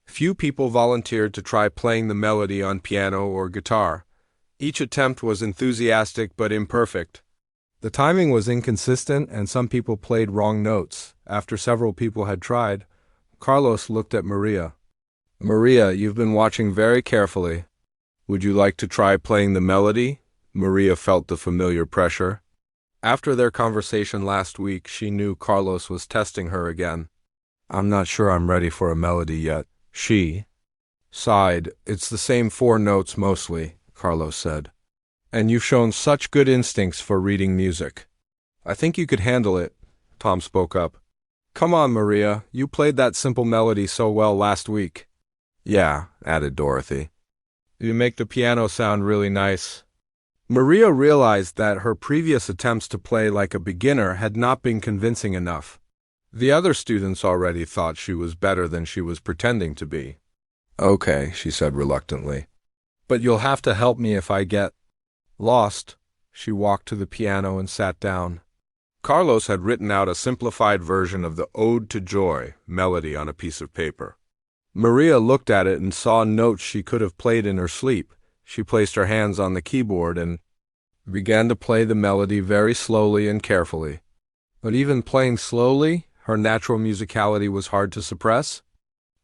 Speaker 1: Few people volunteered to try playing the melody on piano or guitar. Each attempt was enthusiastic but imperfect. The timing was inconsistent, and some people played wrong notes. After several people had tried, Carlos looked at Maria. "Maria, you've been watching very carefully. Would you like to try playing the melody?" Maria felt the familiar pressure. After their conversation last week, she knew Carlos was testing her again. "I'm not sure I'm ready for a melody yet." She sighed. "It's the same 4 notes mostly," Carlos said. "And you've shown such good instincts for reading music." "I think you could handle it," Tom spoke up. "Come on, Maria, you played that simple melody so well last week." "Yeah," added Dorothy. "You make the piano sound really nice." Maria realized that her previous attempts to play like a beginner had not been convincing enough. The other students already thought she was better than she was pretending to be. "Okay," she said reluctantly. "But you'll have to help me if I get lost." She walked to the piano and sat down. Carlos had written out a simplified version of the Ode to Joy melody on a piece of paper. Maria looked at it and saw notes she could have played in her sleep. She placed her hands on the keyboard and began to play the melody very slowly and carefully. But even playing slowly, her natural musicality was hard to suppress.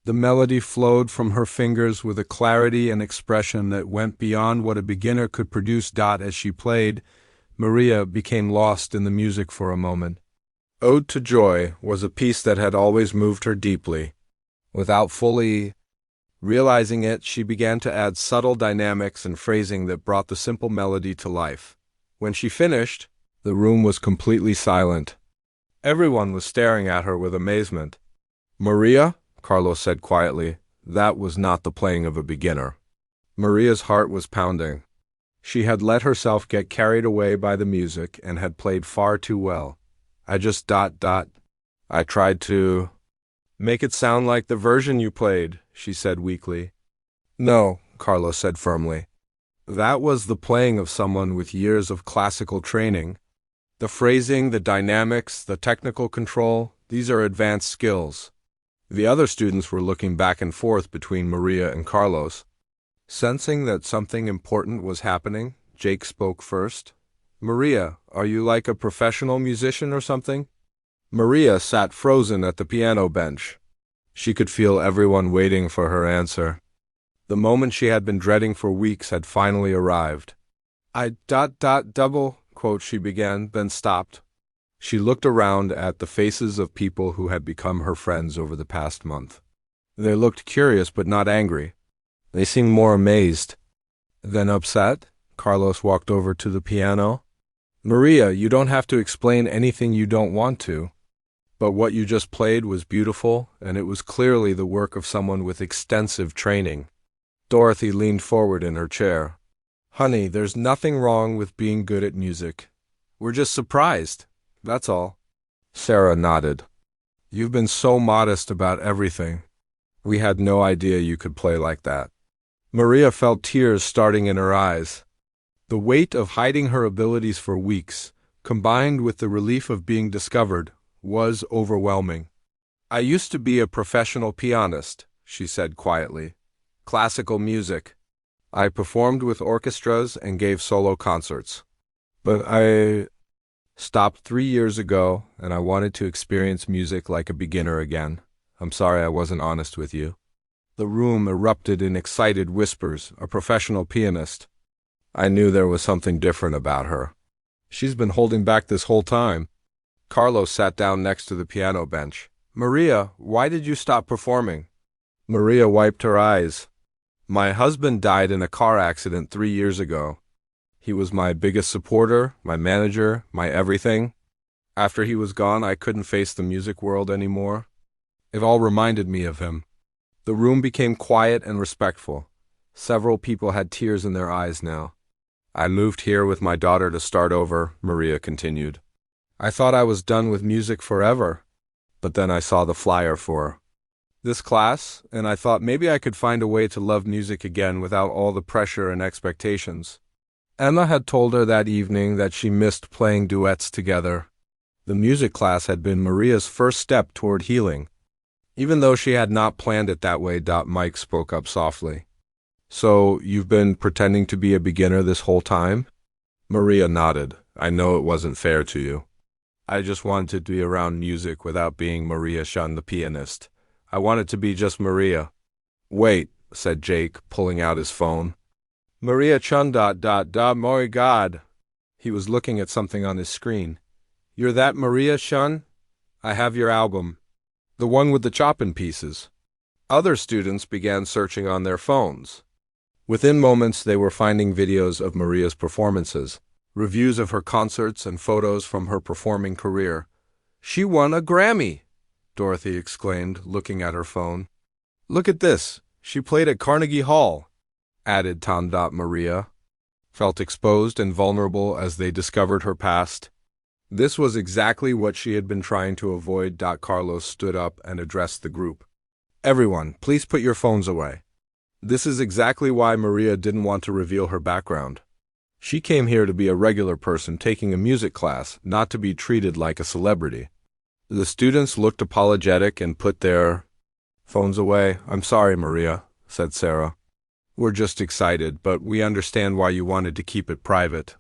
Speaker 1: The melody flowed from her fingers with a clarity and expression that went beyond what a beginner could produce. As she played, Maria became lost in the music for a moment. Ode to Joy was a piece that had always moved her deeply. Without fully realizing it, she began to add subtle dynamics and phrasing that brought the simple melody to life. When she finished, the room was completely silent. Everyone was staring at her with amazement. "Maria," Carlos said quietly, "that was not the playing of a beginner." Maria's heart was pounding. She had let herself get carried away by the music and had played far too well. I tried to make it sound like the version you played," she said weakly. "No," Carlos said firmly. "That was the playing of someone with years of classical training. The phrasing, the dynamics, the technical control, these are advanced skills." The other students were looking back and forth between Maria and Carlos. Sensing that something important was happening, Jake spoke first. "Maria, are you like a professional musician or something?" Maria sat frozen at the piano bench. She could feel everyone waiting for her answer. The moment she had been dreading for weeks had finally arrived. Double quote she began, then stopped. She looked around at the faces of people who had become her friends over the past month. They looked curious but not angry. They seemed more amazed than upset. Carlos walked over to the piano. "Maria, you don't have to explain anything you don't want to. But what you just played was beautiful, and it was clearly the work of someone with extensive training." Dorothy leaned forward in her chair. "Honey, there's nothing wrong with being good at music. We're just surprised, that's all." Sarah nodded. "You've been so modest about everything. We had no idea you could play like that." Maria felt tears starting in her eyes. The weight of hiding her abilities for weeks, combined with the relief of being discovered, was overwhelming. "I used to be a professional pianist," she said quietly. "Classical music. I performed with orchestras and gave solo concerts. But I stopped 3 years ago, and I wanted to experience music like a beginner again. I'm sorry I wasn't honest with you." The room erupted in excited whispers. A professional pianist. I knew there was something different about her. She's been holding back this whole time. Carlos sat down next to the piano bench. "Maria, why did you stop performing?" Maria wiped her eyes. "My husband died in a car accident 3 years ago. He was my biggest supporter, my manager, my everything. After he was gone, I couldn't face the music world anymore. It all reminded me of him." The room became quiet and respectful. Several people had tears in their eyes now. "I moved here with my daughter to start over," Maria continued. "I thought I was done with music forever, but then I saw the flyer for this class, and I thought maybe I could find a way to love music again without all the pressure and expectations." Emma had told her that evening that she missed playing duets together. The music class had been Maria's first step toward healing. Even though she had not planned it that way, Mike spoke up softly. "So, you've been pretending to be a beginner this whole time?" Maria nodded. "I know it wasn't fair to you. I just wanted to be around music without being Maria Shun the pianist. I wanted to be just Maria." "Wait," said Jake, pulling out his phone. "Maria Chun ... my God." He was looking at something on his screen. "You're that Maria Shun? I have your album. The one with the chop-in pieces." Other students began searching on their phones. Within moments, they were finding videos of Maria's performances, reviews of her concerts, and photos from her performing career. "She won a Grammy!" Dorothy exclaimed, looking at her phone. "Look at this! She played at Carnegie Hall!" added Maria. Felt exposed and vulnerable as they discovered her past. This was exactly what she had been trying to avoid. Carlos stood up and addressed the group. "Everyone, please put your phones away. This is exactly why Maria didn't want to reveal her background. She came here to be a regular person taking a music class, not to be treated like a celebrity. The students looked apologetic and put their phones away. "I'm sorry, Maria," said Sarah. "We're just excited, but we understand why you wanted to keep it private."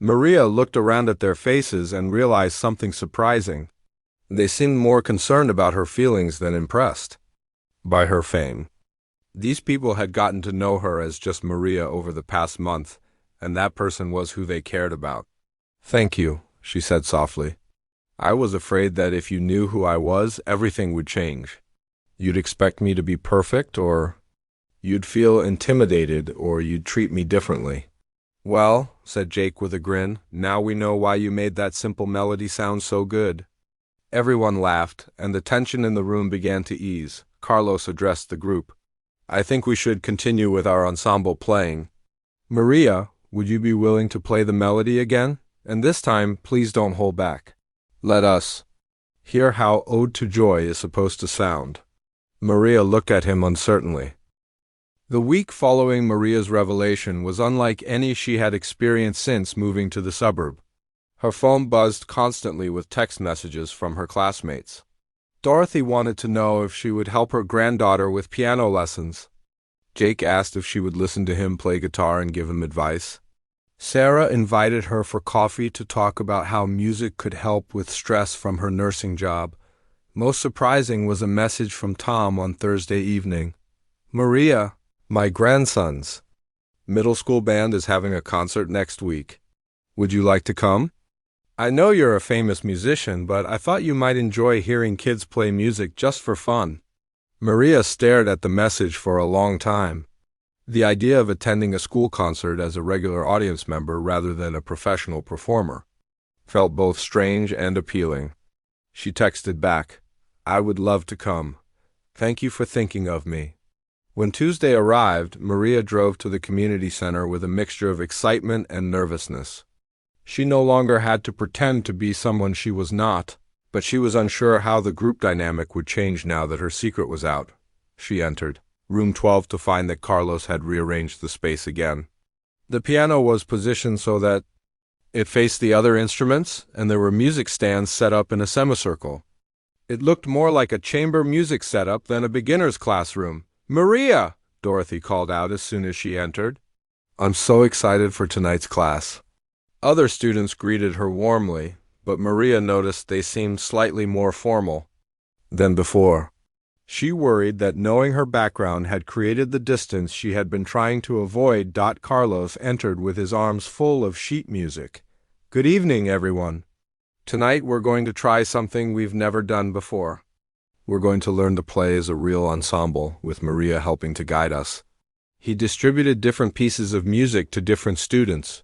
Speaker 1: Maria looked around at their faces and realized something surprising. They seemed more concerned about her feelings than impressed by her fame. These people had gotten to know her as just Maria over the past month, and that person was who they cared about. "Thank you," she said softly. "I was afraid that if you knew who I was, everything would change. You'd expect me to be perfect, or you'd feel intimidated, or you'd treat me differently." "Well," said Jake with a grin, "now we know why you made that simple melody sound so good." Everyone laughed, and the tension in the room began to ease. Carlos addressed the group. "I think we should continue with our ensemble playing. Maria, would you be willing to play the melody again? And this time, please don't hold back. Let us hear how Ode to Joy is supposed to sound." Maria looked at him uncertainly. The week following Maria's revelation was unlike any she had experienced since moving to the suburb. Her phone buzzed constantly with text messages from her classmates. Dorothy wanted to know if she would help her granddaughter with piano lessons. Jake asked if she would listen to him play guitar and give him advice. Sarah invited her for coffee to talk about how music could help with stress from her nursing job. Most surprising was a message from Tom on Thursday evening. "Maria, my grandson's middle school band is having a concert next week. Would you like to come? I know you're a famous musician, but I thought you might enjoy hearing kids play music just for fun." Maria stared at the message for a long time. The idea of attending a school concert as a regular audience member rather than a professional performer felt both strange and appealing. She texted back, "I would love to come. Thank you for thinking of me." When Tuesday arrived, Maria drove to the community center with a mixture of excitement and nervousness. She no longer had to pretend to be someone she was not, but she was unsure how the group dynamic would change now that her secret was out. She entered room 12 to find that Carlos had rearranged the space again. The piano was positioned so that it faced the other instruments, and there were music stands set up in a semicircle. It looked more like a chamber music setup than a beginner's classroom. "Maria!" Dorothy called out as soon as she entered. "I'm so excited for tonight's class." Other students greeted her warmly, but Maria noticed they seemed slightly more formal than before. She worried that knowing her background had created the distance she had been trying to avoid. Carlos entered with his arms full of sheet music. "Good evening, everyone. Tonight we're going to try something we've never done before. We're going to learn to play as a real ensemble, with Maria helping to guide us." He distributed different pieces of music to different students.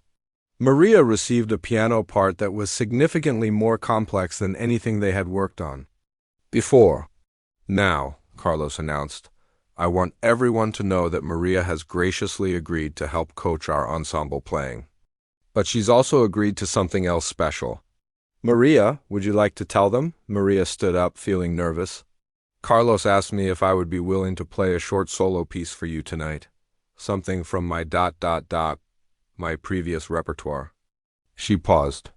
Speaker 1: Maria received a piano part that was significantly more complex than anything they had worked on before. "Now," Carlos announced, "I want everyone to know that Maria has graciously agreed to help coach our ensemble playing. But she's also agreed to something else special." "Maria, would you like to tell them?" Maria stood up, feeling nervous. "Carlos asked me if I would be willing to play a short solo piece for you tonight. Something from my my previous repertoire." She paused.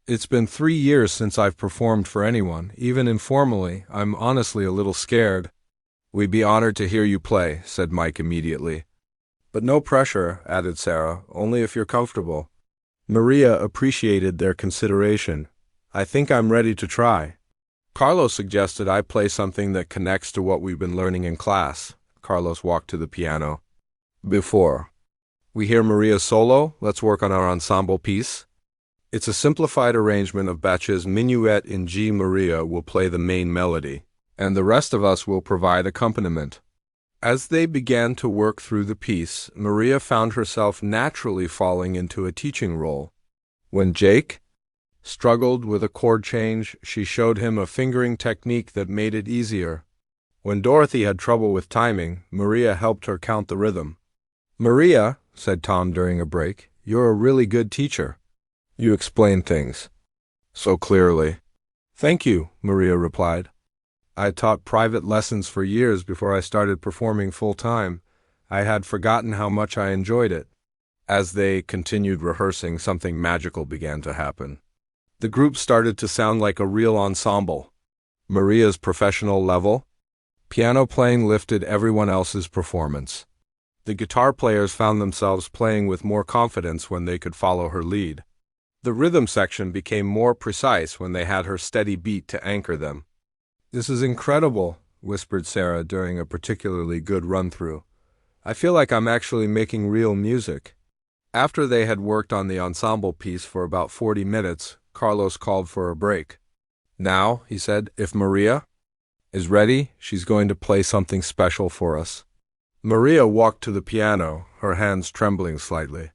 Speaker 1: "It's been 3 years since I've performed for anyone, even informally. I'm honestly a little scared." "We'd be honored to hear you play," said Mike immediately. "But no pressure," added Sarah, "only if you're comfortable." Maria appreciated their consideration. "I think I'm ready to try." Carlos suggested I play something that connects to what we've been learning in class. Carlos walked to the piano. "Before we hear Maria's solo, let's work on our ensemble piece." It's a simplified arrangement of Bach's Minuet in G. Maria will play the main melody, and the rest of us will provide accompaniment. As they began to work through the piece, Maria found herself naturally falling into a teaching role. When Jake struggled with a chord change, she showed him a fingering technique that made it easier. When Dorothy had trouble with timing, Maria helped her count the rhythm. "Maria," said Tom during a break, "you're a really good teacher. You explain things so clearly." "Thank you," Maria replied. "I taught private lessons for years before I started performing full-time. I had forgotten how much I enjoyed it." As they continued rehearsing, something magical began to happen. The group started to sound like a real ensemble. Maria's professional level, piano playing lifted everyone else's performance. The guitar players found themselves playing with more confidence when they could follow her lead. The rhythm section became more precise when they had her steady beat to anchor them. "This is incredible," whispered Sarah during a particularly good run-through. "I feel like I'm actually making real music." After they had worked on the ensemble piece for about 40 minutes, Carlos called for a break. "Now," he said, "if Maria is ready, she's going to play something special for us." Maria walked to the piano, her hands trembling slightly.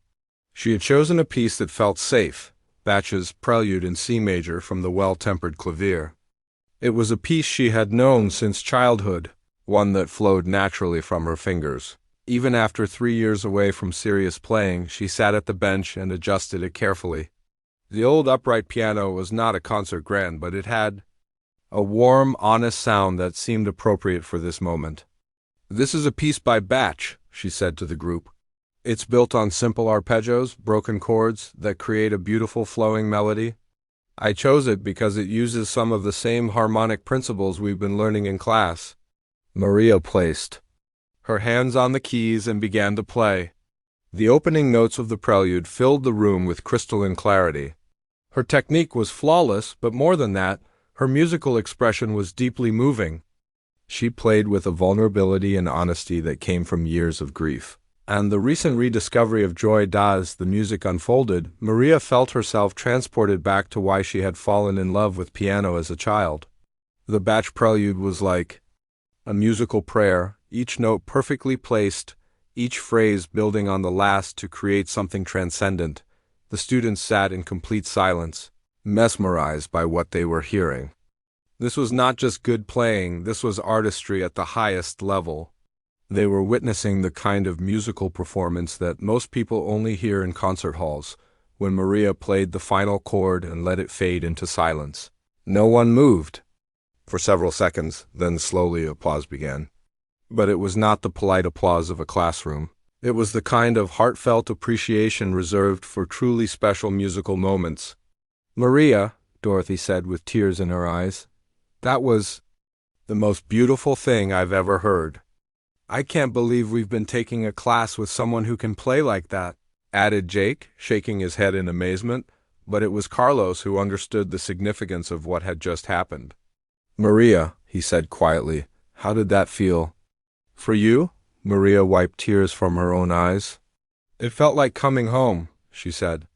Speaker 1: She had chosen a piece that felt safe, Bach's Prelude in C major from the Well-Tempered Clavier. It was a piece she had known since childhood, one that flowed naturally from her fingers. Even after 3 years away from serious playing, she sat at the bench and adjusted it carefully. The old upright piano was not a concert grand, but it had a warm, honest sound that seemed appropriate for this moment. "This is a piece by Bach," she said to the group. "It's built on simple arpeggios, broken chords, that create a beautiful flowing melody. I chose it because it uses some of the same harmonic principles we've been learning in class." Maria placed her hands on the keys and began to play. The opening notes of the prelude filled the room with crystalline clarity. Her technique was flawless, but more than that, her musical expression was deeply moving. She played with a vulnerability and honesty that came from years of grief. And the recent rediscovery of joy as the music unfolded, Maria felt herself transported back to why she had fallen in love with piano as a child. The Bach prelude was like a musical prayer, each note perfectly placed, each phrase building on the last to create something transcendent. The students sat in complete silence, mesmerized by what they were hearing. This was not just good playing, this was artistry at the highest level. They were witnessing the kind of musical performance that most people only hear in concert halls, when Maria played the final chord and let it fade into silence. No one moved for several seconds, then slowly applause began. But it was not the polite applause of a classroom. It was the kind of heartfelt appreciation reserved for truly special musical moments. "Maria," Dorothy said with tears in her eyes, "that was the most beautiful thing I've ever heard." "I can't believe we've been taking a class with someone who can play like that," added Jake, shaking his head in amazement, but it was Carlos who understood the significance of what had just happened. "Maria," he said quietly, "how did that feel?" "For you?" Maria wiped tears from her own eyes. "It felt like coming home," she said.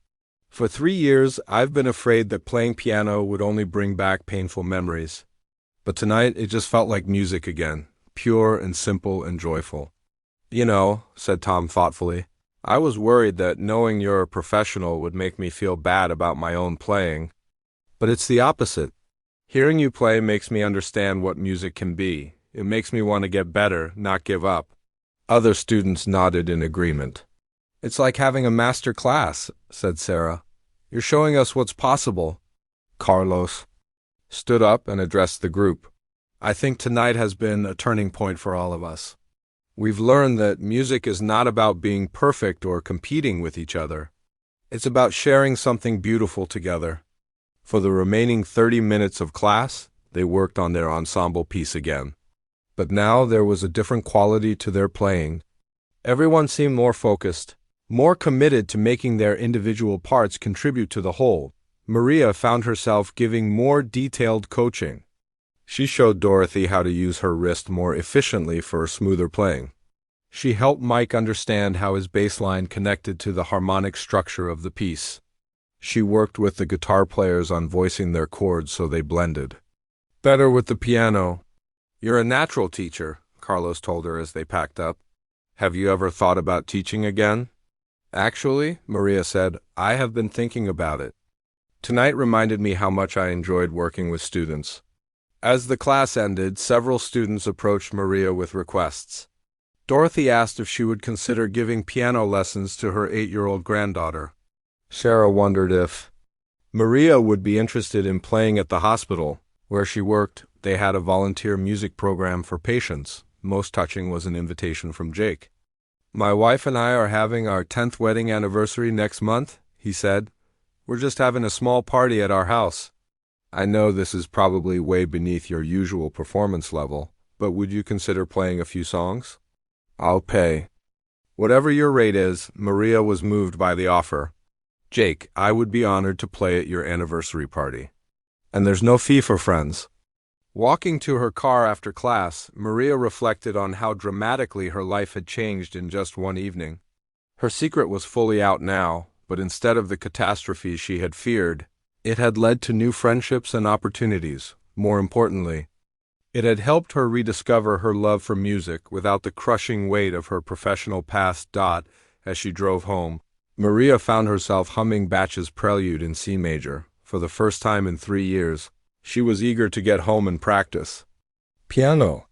Speaker 1: "For 3 years, I've been afraid that playing piano would only bring back painful memories. But tonight, it just felt like music again, pure and simple and joyful." "You know," said Tom thoughtfully, "I was worried that knowing you're a professional would make me feel bad about my own playing. But it's the opposite. Hearing you play makes me understand what music can be. It makes me want to get better, not give up." Other students nodded in agreement. "It's like having a master class," said Sarah. "You're showing us what's possible." Carlos stood up and addressed the group. "I think tonight has been a turning point for all of us. We've learned that music is not about being perfect or competing with each other. It's about sharing something beautiful together." For the remaining 30 minutes of class, they worked on their ensemble piece again. But now there was a different quality to their playing. Everyone seemed more focused, more committed to making their individual parts contribute to the whole. Maria found herself giving more detailed coaching. She showed Dorothy how to use her wrist more efficiently for smoother playing. She helped Mike understand how his bass line connected to the harmonic structure of the piece. She worked with the guitar players on voicing their chords so they blended better with the piano. "You're a natural teacher," Carlos told her as they packed up. "Have you ever thought about teaching again?" "Actually," Maria said, "I have been thinking about it. Tonight reminded me how much I enjoyed working with students." As the class ended, several students approached Maria with requests. Dorothy asked if she would consider giving piano lessons to her 8-year-old granddaughter. Sarah wondered if Maria would be interested in playing at the hospital. Where she worked, they had a volunteer music program for patients. Most touching was an invitation from Jake. My wife and I are having our 10th wedding anniversary next month, he said. We're just having a small party at our house. I know this is probably way beneath your usual performance level, but would you consider playing a few songs? I'll pay. Whatever your rate is, Maria was moved by the offer. Jake, I would be honored to play at your anniversary party. And there's no fee for friends. Walking to her car after class, Maria reflected on how dramatically her life had changed in just one evening. Her secret was fully out now, but instead of the catastrophe she had feared, it had led to new friendships and opportunities. More importantly, it had helped her rediscover her love for music without the crushing weight of her professional past. As she drove home, Maria found herself humming Bach's Prelude in C major. For the first time in 3 years, she was eager to get home and practice. Piano.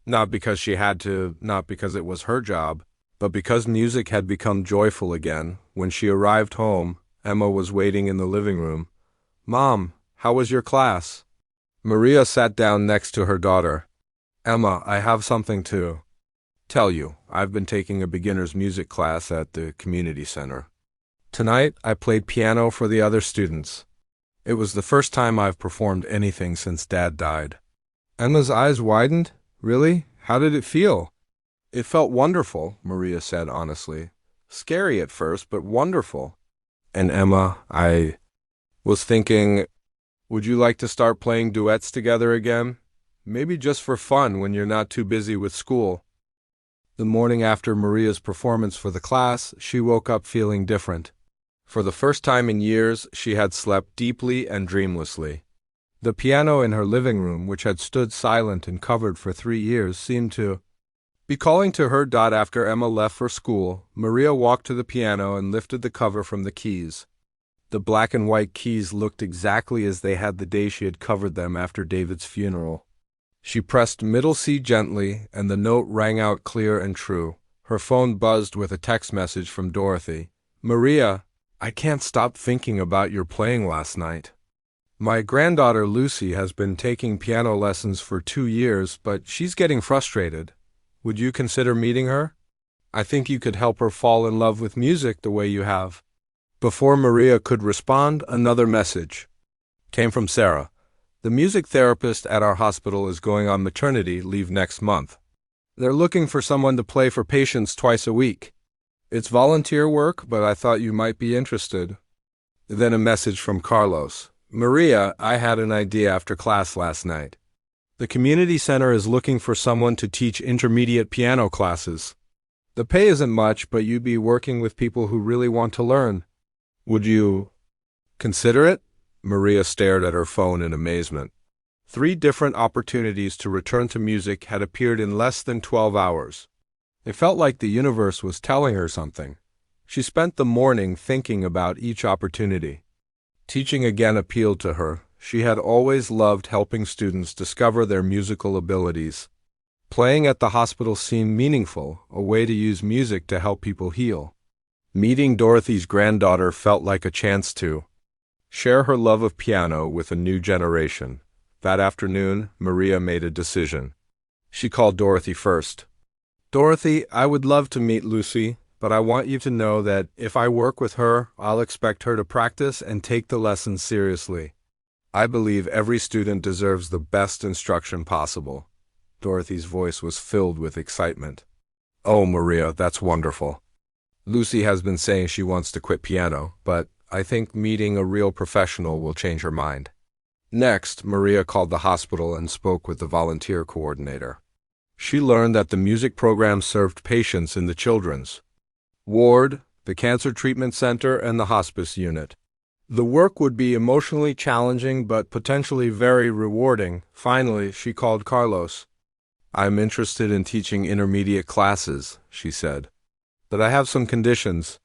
Speaker 1: Not because she had to, not because it was her job, but because music had become joyful again. When she arrived home, Emma was waiting in the living room. Mom, how was your class? Maria sat down next to her daughter. Emma, I have something to tell you. I've been taking a beginner's music class at the community center. Tonight, I played piano for the other students. It was the first time I've performed anything since Dad died. Emma's eyes widened. Really? How did it feel? It felt wonderful, Maria said honestly. Scary at first, but wonderful. And Emma, I was thinking, would you like to start playing duets together again? Maybe just for fun when you're not too busy with school. The morning after Maria's performance for the class, she woke up feeling different. For the first time in years, she had slept deeply and dreamlessly. The piano in her living room, which had stood silent and covered for 3 years, seemed to be calling to her. After Emma left for school, Maria walked to the piano and lifted the cover from the keys. The black and white keys looked exactly as they had the day she had covered them after David's funeral. She pressed middle C gently, and the note rang out clear and true. Her phone buzzed with a text message from Dorothy. Maria, I can't stop thinking about your playing last night. My granddaughter Lucy has been taking piano lessons for 2 years, but she's getting frustrated. Would you consider meeting her? I think you could help her fall in love with music the way you have. Before Maria could respond, another message came from Sarah. The music therapist at our hospital is going on maternity leave next month. They're looking for someone to play for patients twice a week. It's volunteer work, but I thought you might be interested. Then a message from Carlos. Maria, I had an idea after class last night. The community center is looking for someone to teach intermediate piano classes. The pay isn't much, but you'd be working with people who really want to learn. Would you consider it? Maria stared at her phone in amazement. 3 different opportunities to return to music had appeared in less than 12 hours. It felt like the universe was telling her something. She spent the morning thinking about each opportunity. Teaching again appealed to her. She had always loved helping students discover their musical abilities. Playing at the hospital seemed meaningful, a way to use music to help people heal. Meeting Dorothy's granddaughter felt like a chance to share her love of piano with a new generation. That afternoon, Maria made a decision. She called Dorothy first. Dorothy, I would love to meet Lucy, but I want you to know that if I work with her, I'll expect her to practice and take the lessons seriously. I believe every student deserves the best instruction possible. Dorothy's voice was filled with excitement. Oh, Maria, that's wonderful. Lucy has been saying she wants to quit piano, but I think meeting a real professional will change her mind. Next, Maria called the hospital and spoke with the volunteer coordinator. She learned that the music program served patients in the children's ward, the cancer treatment center, and the hospice unit. The work would be emotionally challenging but potentially very rewarding. Finally, she called Carlos. I'm interested in teaching intermediate classes, she said, but I have some conditions.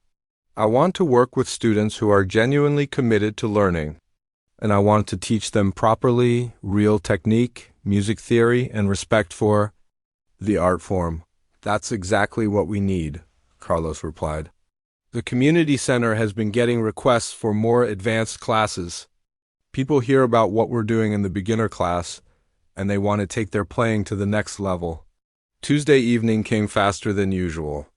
Speaker 1: I want to work with students who are genuinely committed to learning, and I want to teach them properly, real technique, music theory, and respect for the art form. That's exactly what we need, Carlos replied. The community center has been getting requests for more advanced classes. People hear about what we're doing in the beginner class, and they want to take their playing to the next level. Tuesday evening came faster than usual.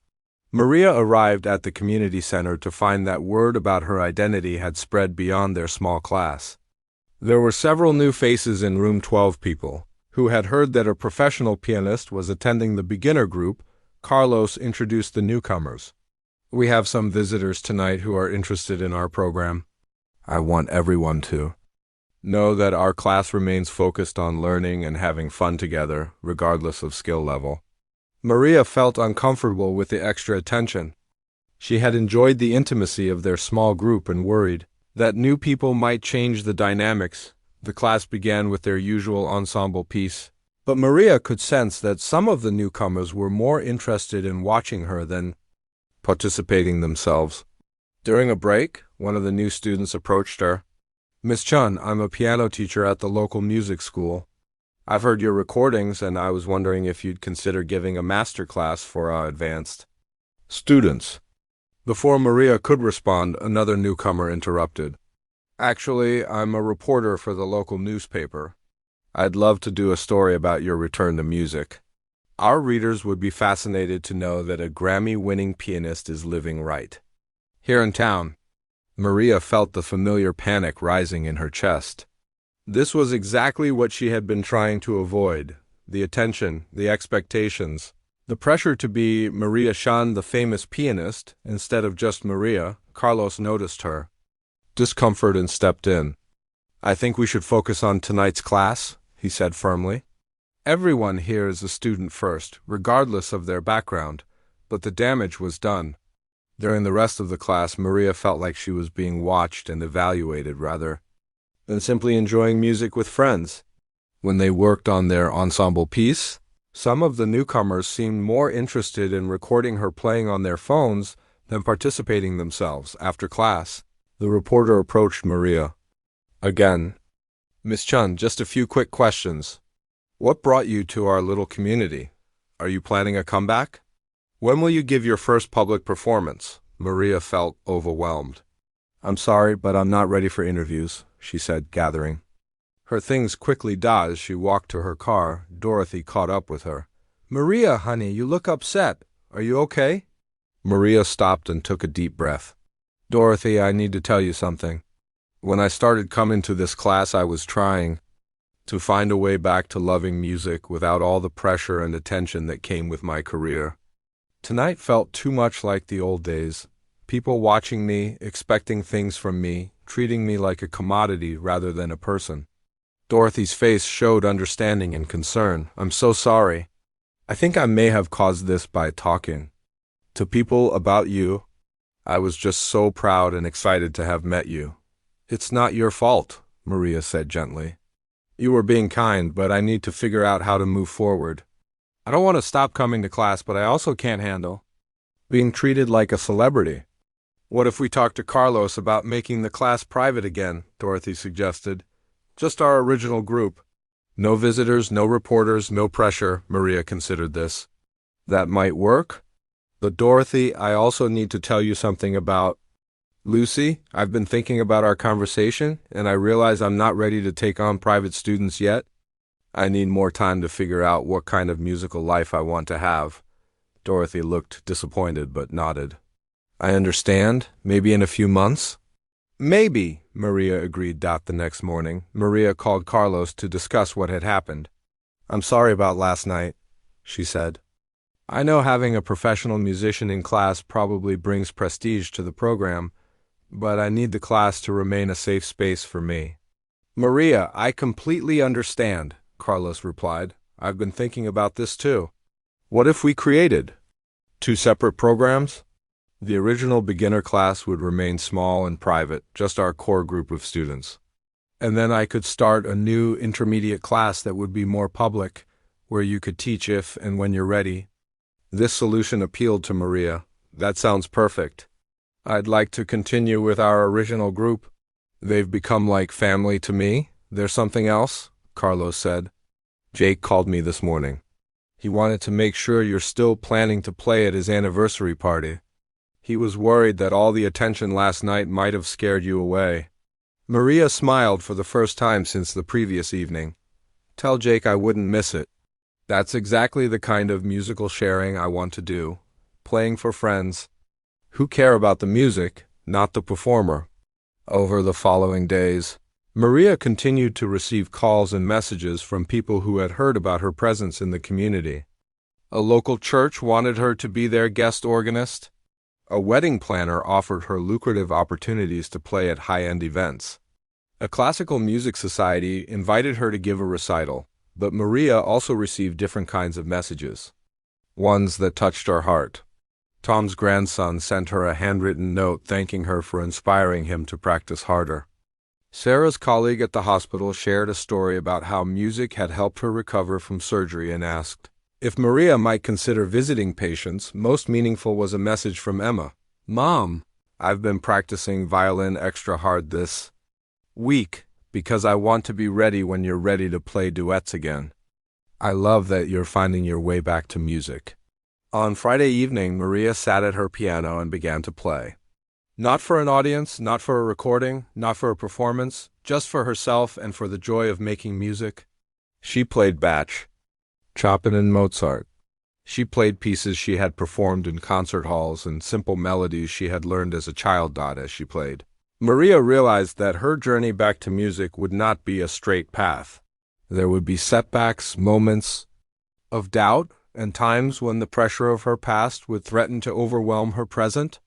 Speaker 1: Maria arrived at the community center to find that word about her identity had spread beyond their small class. There were several new faces in room 12 people who had heard that a professional pianist was attending the beginner group. Carlos introduced the newcomers. "We have some visitors tonight who are interested in our program. I want everyone to know that our class remains focused on learning and having fun together, regardless of skill level." Maria felt uncomfortable with the extra attention. She had enjoyed the intimacy of their small group and worried that new people might change the dynamics. The class began with their usual ensemble piece, but Maria could sense that some of the newcomers were more interested in watching her than participating themselves. During a break, one of the new students approached her. "Miss Chun, I'm a piano teacher at the local music school. I've heard your recordings, and I was wondering if you'd consider giving a master class for our advanced students." Before Maria could respond, another newcomer interrupted. "Actually, I'm a reporter for the local newspaper. I'd love to do a story about your return to music. Our readers would be fascinated to know that a Grammy-winning pianist is living right here in town." Maria felt the familiar panic rising in her chest. This was exactly what she had been trying to avoid: the attention, the expectations, the pressure to be Maria Chun, the famous pianist, instead of just Maria. Carlos noticed her discomfort and stepped in. "I think we should focus on tonight's class," he said firmly. "Everyone here is a student first, regardless of their background, but the damage was done." During the rest of the class, Maria felt like she was being watched and evaluated rather than simply enjoying music with friends. When they worked on their ensemble piece, some of the newcomers seemed more interested in recording her playing on their phones than participating themselves. After class, the reporter approached Maria again. "Miss Chun, just a few quick questions. What brought you to our little community? Are you planning a comeback? When will you give your first public performance?" Maria felt overwhelmed. "I'm sorry, but I'm not ready for interviews," she said, gathering her things quickly. As she walked to her car, Dorothy caught up with her. "Maria, honey, you look upset. Are you okay?" Maria stopped and took a deep breath. "Dorothy, I need to tell you something. When I started coming to this class, I was trying to find a way back to loving music without all the pressure and attention that came with my career. Tonight felt too much like the old days. People watching me, expecting things from me, treating me like a commodity rather than a person." Dorothy's face showed understanding and concern. "I'm so sorry. I think I may have caused this by talking to people about you. I was just so proud and excited to have met you." "It's not your fault," Maria said gently. "You were being kind, but I need to figure out how to move forward. I don't want to stop coming to class, but I also can't handle being treated like a celebrity." "What if we talk to Carlos about making the class private again?" Dorothy suggested. "Just our original group. No visitors, no reporters, no pressure." Maria considered this. "That might work. But Dorothy, I also need to tell you something about Lucy. I've been thinking about our conversation, and I realize I'm not ready to take on private students yet. I need more time to figure out what kind of musical life I want to have." Dorothy looked disappointed but nodded. "I understand. Maybe in a few months?" "Maybe," Maria agreed. The next morning, Maria called Carlos to discuss what had happened. "I'm sorry about last night," she said. "I know having a professional musician in class probably brings prestige to the program, but I need the class to remain a safe space for me." "Maria, I completely understand," Carlos replied. "I've been thinking about this too. What if we created two separate programs? The original beginner class would remain small and private, just our core group of students. And then I could start a new intermediate class that would be more public, where you could teach if and when you're ready." This solution appealed to Maria. "That sounds perfect. I'd like to continue with our original group. They've become like family to me." "There's something else," Carlos said. "Jake called me this morning. He wanted to make sure you're still planning to play at his anniversary party. He was worried that all the attention last night might have scared you away." Maria smiled for the first time since the previous evening. "Tell Jake I wouldn't miss it. That's exactly the kind of musical sharing I want to do. playing for friends who care about the music, not the performer. Over the following days, Maria continued to receive calls and messages from people who had heard about her presence in the community. A local church wanted her to be their guest organist. A wedding planner offered her lucrative opportunities to play at high-end events. A classical music society invited her to give a recital, but Maria also received different kinds of messages, ones that touched her heart. Tom's grandson sent her a handwritten note thanking her for inspiring him to practice harder. Sarah's colleague at the hospital shared a story about how music had helped her recover from surgery and asked if Maria might consider visiting patients. Most meaningful was a message from Emma. "Mom, I've been practicing violin extra hard this week because I want to be ready when you're ready to play duets again. I love that you're finding your way back to music." On Friday evening, Maria sat at her piano and began to play. Not for an audience, not for a recording, not for a performance, just for herself and for the joy of making music. She played Bach, Chopin, and Mozart. She played pieces she had performed in concert halls and simple melodies she had learned as a child. As she played, Maria realized that her journey back to music would not be a straight path. There would be setbacks, moments of doubt, and times when the pressure of her past would threaten to overwhelm her present.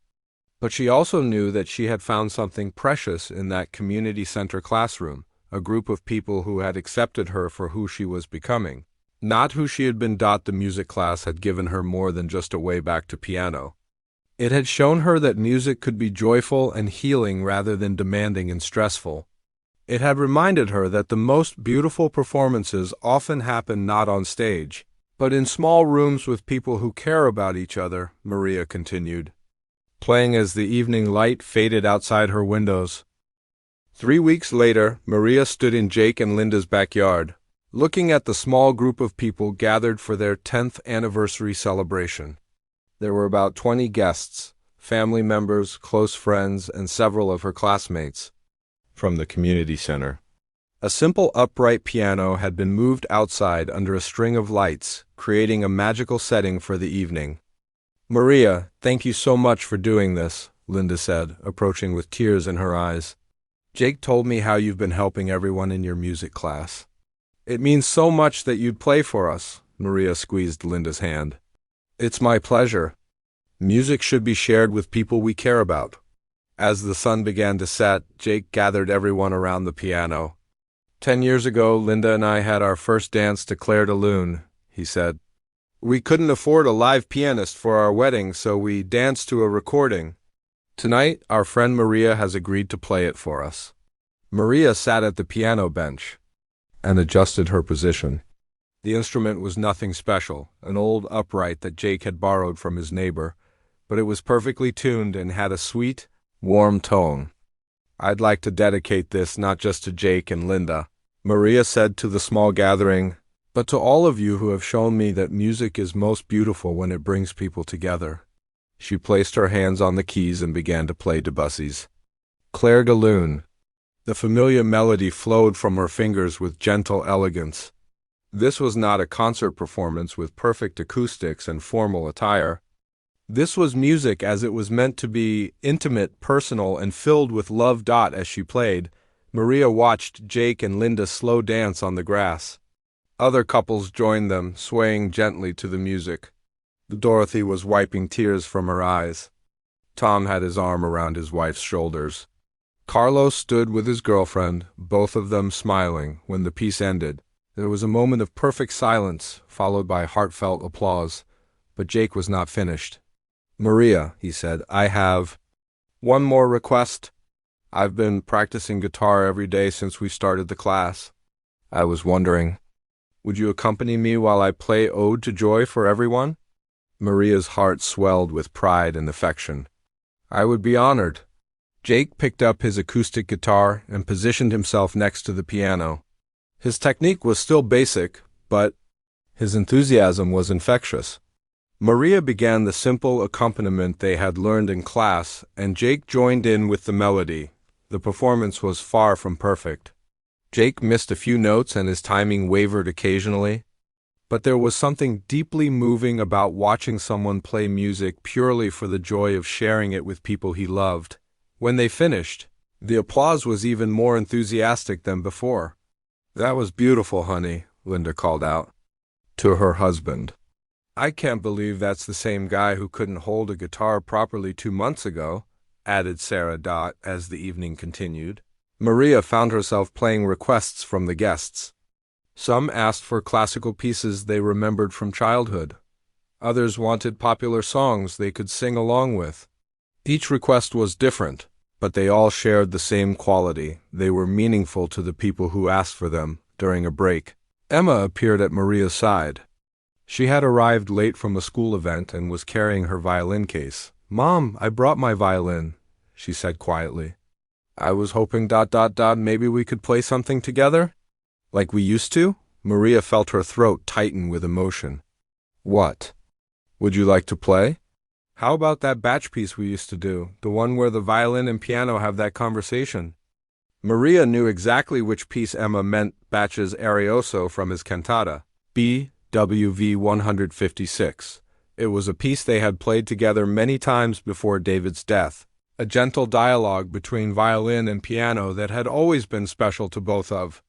Speaker 1: But she also knew that she had found something precious in that community center classroom, a group of people who had accepted her for who she was becoming, not who she had been. The music class had given her more than just a way back to piano. It had shown her that music could be joyful and healing rather than demanding and stressful. It had reminded her that the most beautiful performances often happen not on stage, but in small rooms with people who care about each other. Maria continued, playing as the evening light faded outside her windows. 3 weeks later, Maria stood in Jake and Linda's backyard, looking at the small group of people gathered for their 10th anniversary celebration. There were about 20 guests, family members, close friends, and several of her classmates from the community center. A simple upright piano had been moved outside under a string of lights, creating a magical setting for the evening. "Maria, thank you so much for doing this," Linda said, approaching with tears in her eyes. "Jake told me how you've been helping everyone in your music class. It means so much that you'd play for us." Maria squeezed Linda's hand. "It's my pleasure. Music should be shared with people we care about." As the sun began to set, Jake gathered everyone around the piano. 10 years ago, Linda and I had our first dance to Clair de Lune," he said. "We couldn't afford a live pianist for our wedding, so we danced to a recording. Tonight, our friend Maria has agreed to play it for us." Maria sat at the piano bench and adjusted her position. The instrument was nothing special, an old upright that Jake had borrowed from his neighbor, but it was perfectly tuned and had a sweet, warm tone. "I'd like to dedicate this not just to Jake and Linda," Maria said to the small gathering, "but to all of you who have shown me that music is most beautiful when it brings people together." She placed her hands on the keys and began to play Debussy's Clair de Lune. The familiar melody flowed from her fingers with gentle elegance. This was not a concert performance with perfect acoustics and formal attire. This was music as it was meant to be, intimate, personal, and filled with love. As she played, Maria watched Jake and Linda slow dance on the grass. Other couples joined them, swaying gently to the music. Dorothy was wiping tears from her eyes. Tom had his arm around his wife's shoulders. Carlos stood with his girlfriend, both of them smiling. When the piece ended, there was a moment of perfect silence, followed by heartfelt applause. But Jake was not finished. "Maria," he said, "I have one more request. I've been practicing guitar every day since we started the class. I was wondering, would you accompany me while I play Ode to Joy for everyone?" Maria's heart swelled with pride and affection. "I would be honored." Jake picked up his acoustic guitar and positioned himself next to the piano. His technique was still basic, but his enthusiasm was infectious. Maria began the simple accompaniment they had learned in class, and Jake joined in with the melody. The performance was far from perfect. Jake missed a few notes and his timing wavered occasionally. But there was something deeply moving about watching someone play music purely for the joy of sharing it with people he loved. When they finished, the applause was even more enthusiastic than before. "That was beautiful, honey," Linda called out to her husband. "I can't believe that's the same guy who couldn't hold a guitar properly 2 months ago," added Sarah as the evening continued. Maria found herself playing requests from the guests. Some asked for classical pieces they remembered from childhood. Others wanted popular songs they could sing along with. Each request was different, but they all shared the same quality. They were meaningful to the people who asked for them. During a break, Emma appeared at Maria's side. She had arrived late from a school event and was carrying her violin case. "Mom, I brought my violin," she said quietly. "I was hoping maybe we could play something together? Like we used to?" Maria felt her throat tighten with emotion. "What? Would you like to play? How about that Bach piece we used to do, the one where the violin and piano have that conversation?" Maria knew exactly which piece Emma meant, Bach's Arioso from his cantata, BWV 156. It was a piece they had played together many times before David's death, a gentle dialogue between violin and piano that had always been special to both of.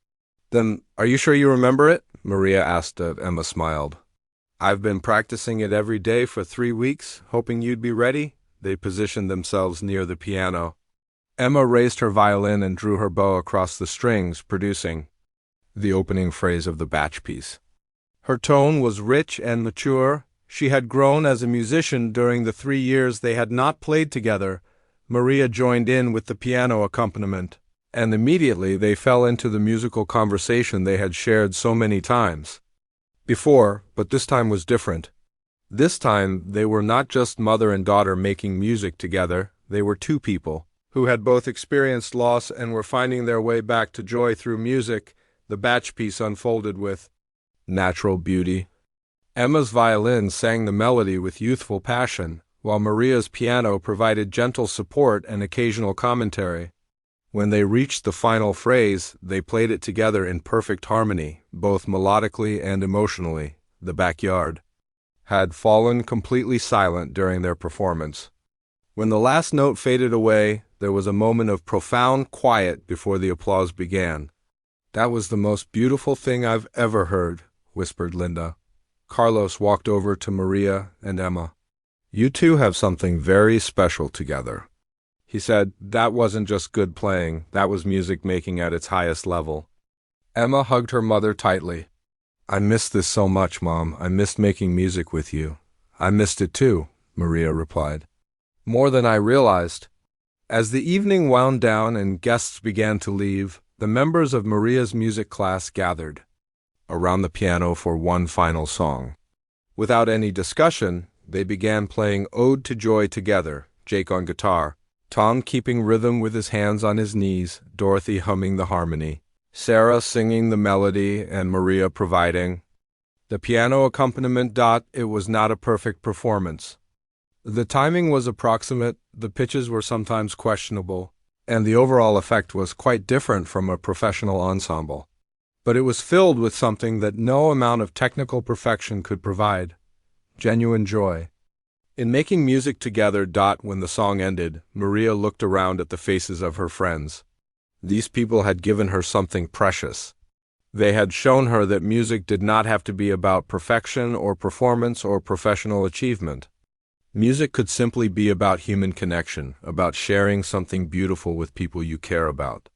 Speaker 1: "Then, are you sure you remember it?" Maria asked. Emma smiled. "I've been practicing it every day for 3 weeks, hoping you'd be ready." They positioned themselves near the piano. Emma raised her violin and drew her bow across the strings, producing the opening phrase of the Bach piece. Her tone was rich and mature. She had grown as a musician during the 3 years they had not played together. Maria joined in with the piano accompaniment, and immediately they fell into the musical conversation they had shared so many times before, but this time was different. This time they were not just mother and daughter making music together, they were two people who had both experienced loss and were finding their way back to joy through music. The Bach piece unfolded with natural beauty. Emma's violin sang the melody with youthful passion, while Maria's piano provided gentle support and occasional commentary. When they reached the final phrase, they played it together in perfect harmony, both melodically and emotionally. The backyard had fallen completely silent during their performance. When the last note faded away, there was a moment of profound quiet before the applause began. "That was the most beautiful thing I've ever heard," whispered Linda. Carlos walked over to Maria and Emma. "You two have something very special together," he said. "That wasn't just good playing, that was music making at its highest level." Emma hugged her mother tightly. "I missed this so much, Mom. I missed making music with you." "I missed it too," Maria replied. "More than I realized." As the evening wound down and guests began to leave, the members of Maria's music class gathered around the piano for one final song. Without any discussion, they began playing Ode to Joy together, Jake on guitar, Tom keeping rhythm with his hands on his knees, Dorothy humming the harmony, Sarah singing the melody, and Maria providing the piano accompaniment. It was not a perfect performance. The timing was approximate, the pitches were sometimes questionable, and the overall effect was quite different from a professional ensemble. But it was filled with something that no amount of technical perfection could provide: genuine joy. In making music together. When the song ended, Maria looked around at the faces of her friends. These people had given her something precious. They had shown her that music did not have to be about perfection or performance or professional achievement. Music could simply be about human connection, about sharing something beautiful with people you care about.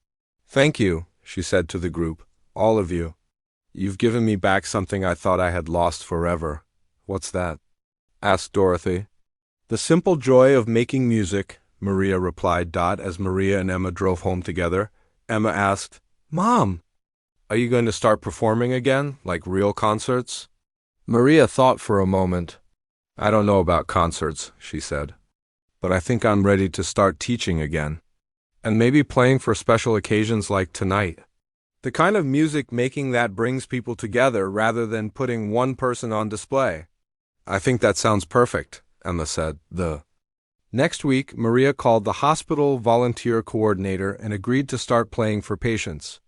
Speaker 1: "Thank you," she said to the group, "all of you. You've given me back something I thought I had lost forever." "What's that?" asked Dorothy. "The simple joy of making music," Maria replied. As Maria and Emma drove home together, Emma asked, "Mom, are you going to start performing again, like real concerts?" Maria thought for a moment. "I don't know about concerts," she said, "but I think I'm ready to start teaching again. And maybe playing for special occasions like tonight. The kind of music making that brings people together rather than putting one person on display." "I think that sounds perfect," Emma said. Next week, Maria called the hospital volunteer coordinator and agreed to start playing for patients.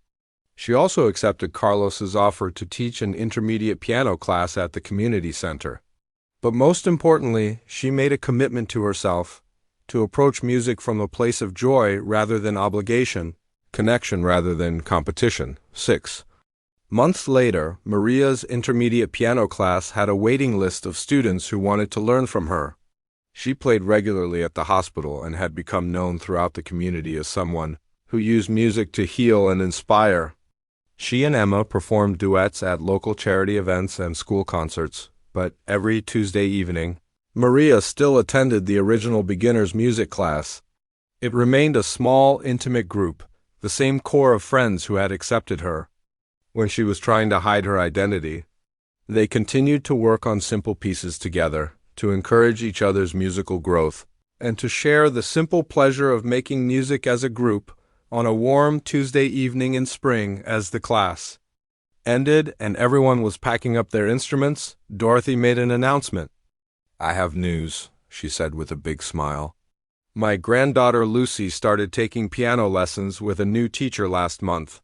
Speaker 1: She also accepted Carlos's offer to teach an intermediate piano class at the community center. But most importantly, she made a commitment to herself to approach music from a place of joy rather than obligation, connection rather than competition. 6. Months later, Maria's intermediate piano class had a waiting list of students who wanted to learn from her. She played regularly at the hospital and had become known throughout the community as someone who used music to heal and inspire. She and Emma performed duets at local charity events and school concerts, but every Tuesday evening, Maria still attended the original beginner's music class. It remained a small, intimate group, the same core of friends who had accepted her when she was trying to hide her identity. They continued to work on simple pieces together, to encourage each other's musical growth, and to share the simple pleasure of making music as a group on a warm Tuesday evening in spring. As the class ended and everyone was packing up their instruments, Dorothy made an announcement. "I have news," she said with a big smile. "My granddaughter Lucy started taking piano lessons with a new teacher last month.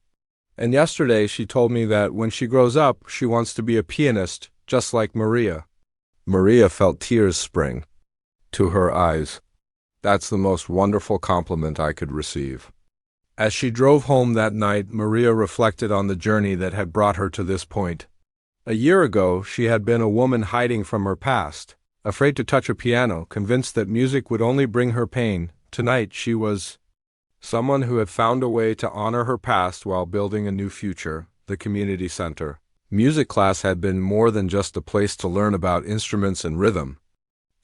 Speaker 1: And yesterday she told me that when she grows up, she wants to be a pianist, just like Maria." Maria felt tears spring to her eyes. That's the most wonderful compliment I could receive. As she drove home that night, Maria reflected on the journey that had brought her to this point. A year ago, she had been a woman hiding from her past, afraid to touch a piano, convinced that music would only bring her pain. Tonight, she was someone who had found a way to honor her past while building a new future. The community center music class had been more than just a place to learn about instruments and rhythm.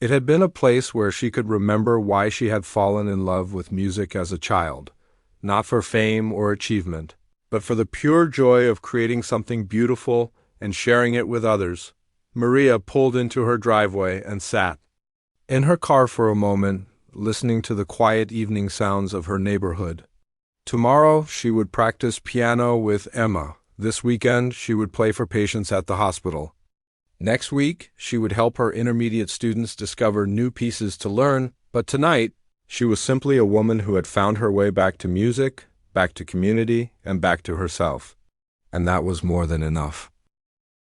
Speaker 1: It had been a place where she could remember why she had fallen in love with music as a child, not for fame or achievement, but for the pure joy of creating something beautiful and sharing it with others. Maria pulled into her driveway and sat in her car for a moment, listening to the quiet evening sounds of her neighborhood. Tomorrow, she would practice piano with Emma. This weekend, she would play for patients at the hospital. Next week, she would help her intermediate students discover new pieces to learn, but tonight, she was simply a woman who had found her way back to music, back to community, and back to herself. And that was more than enough.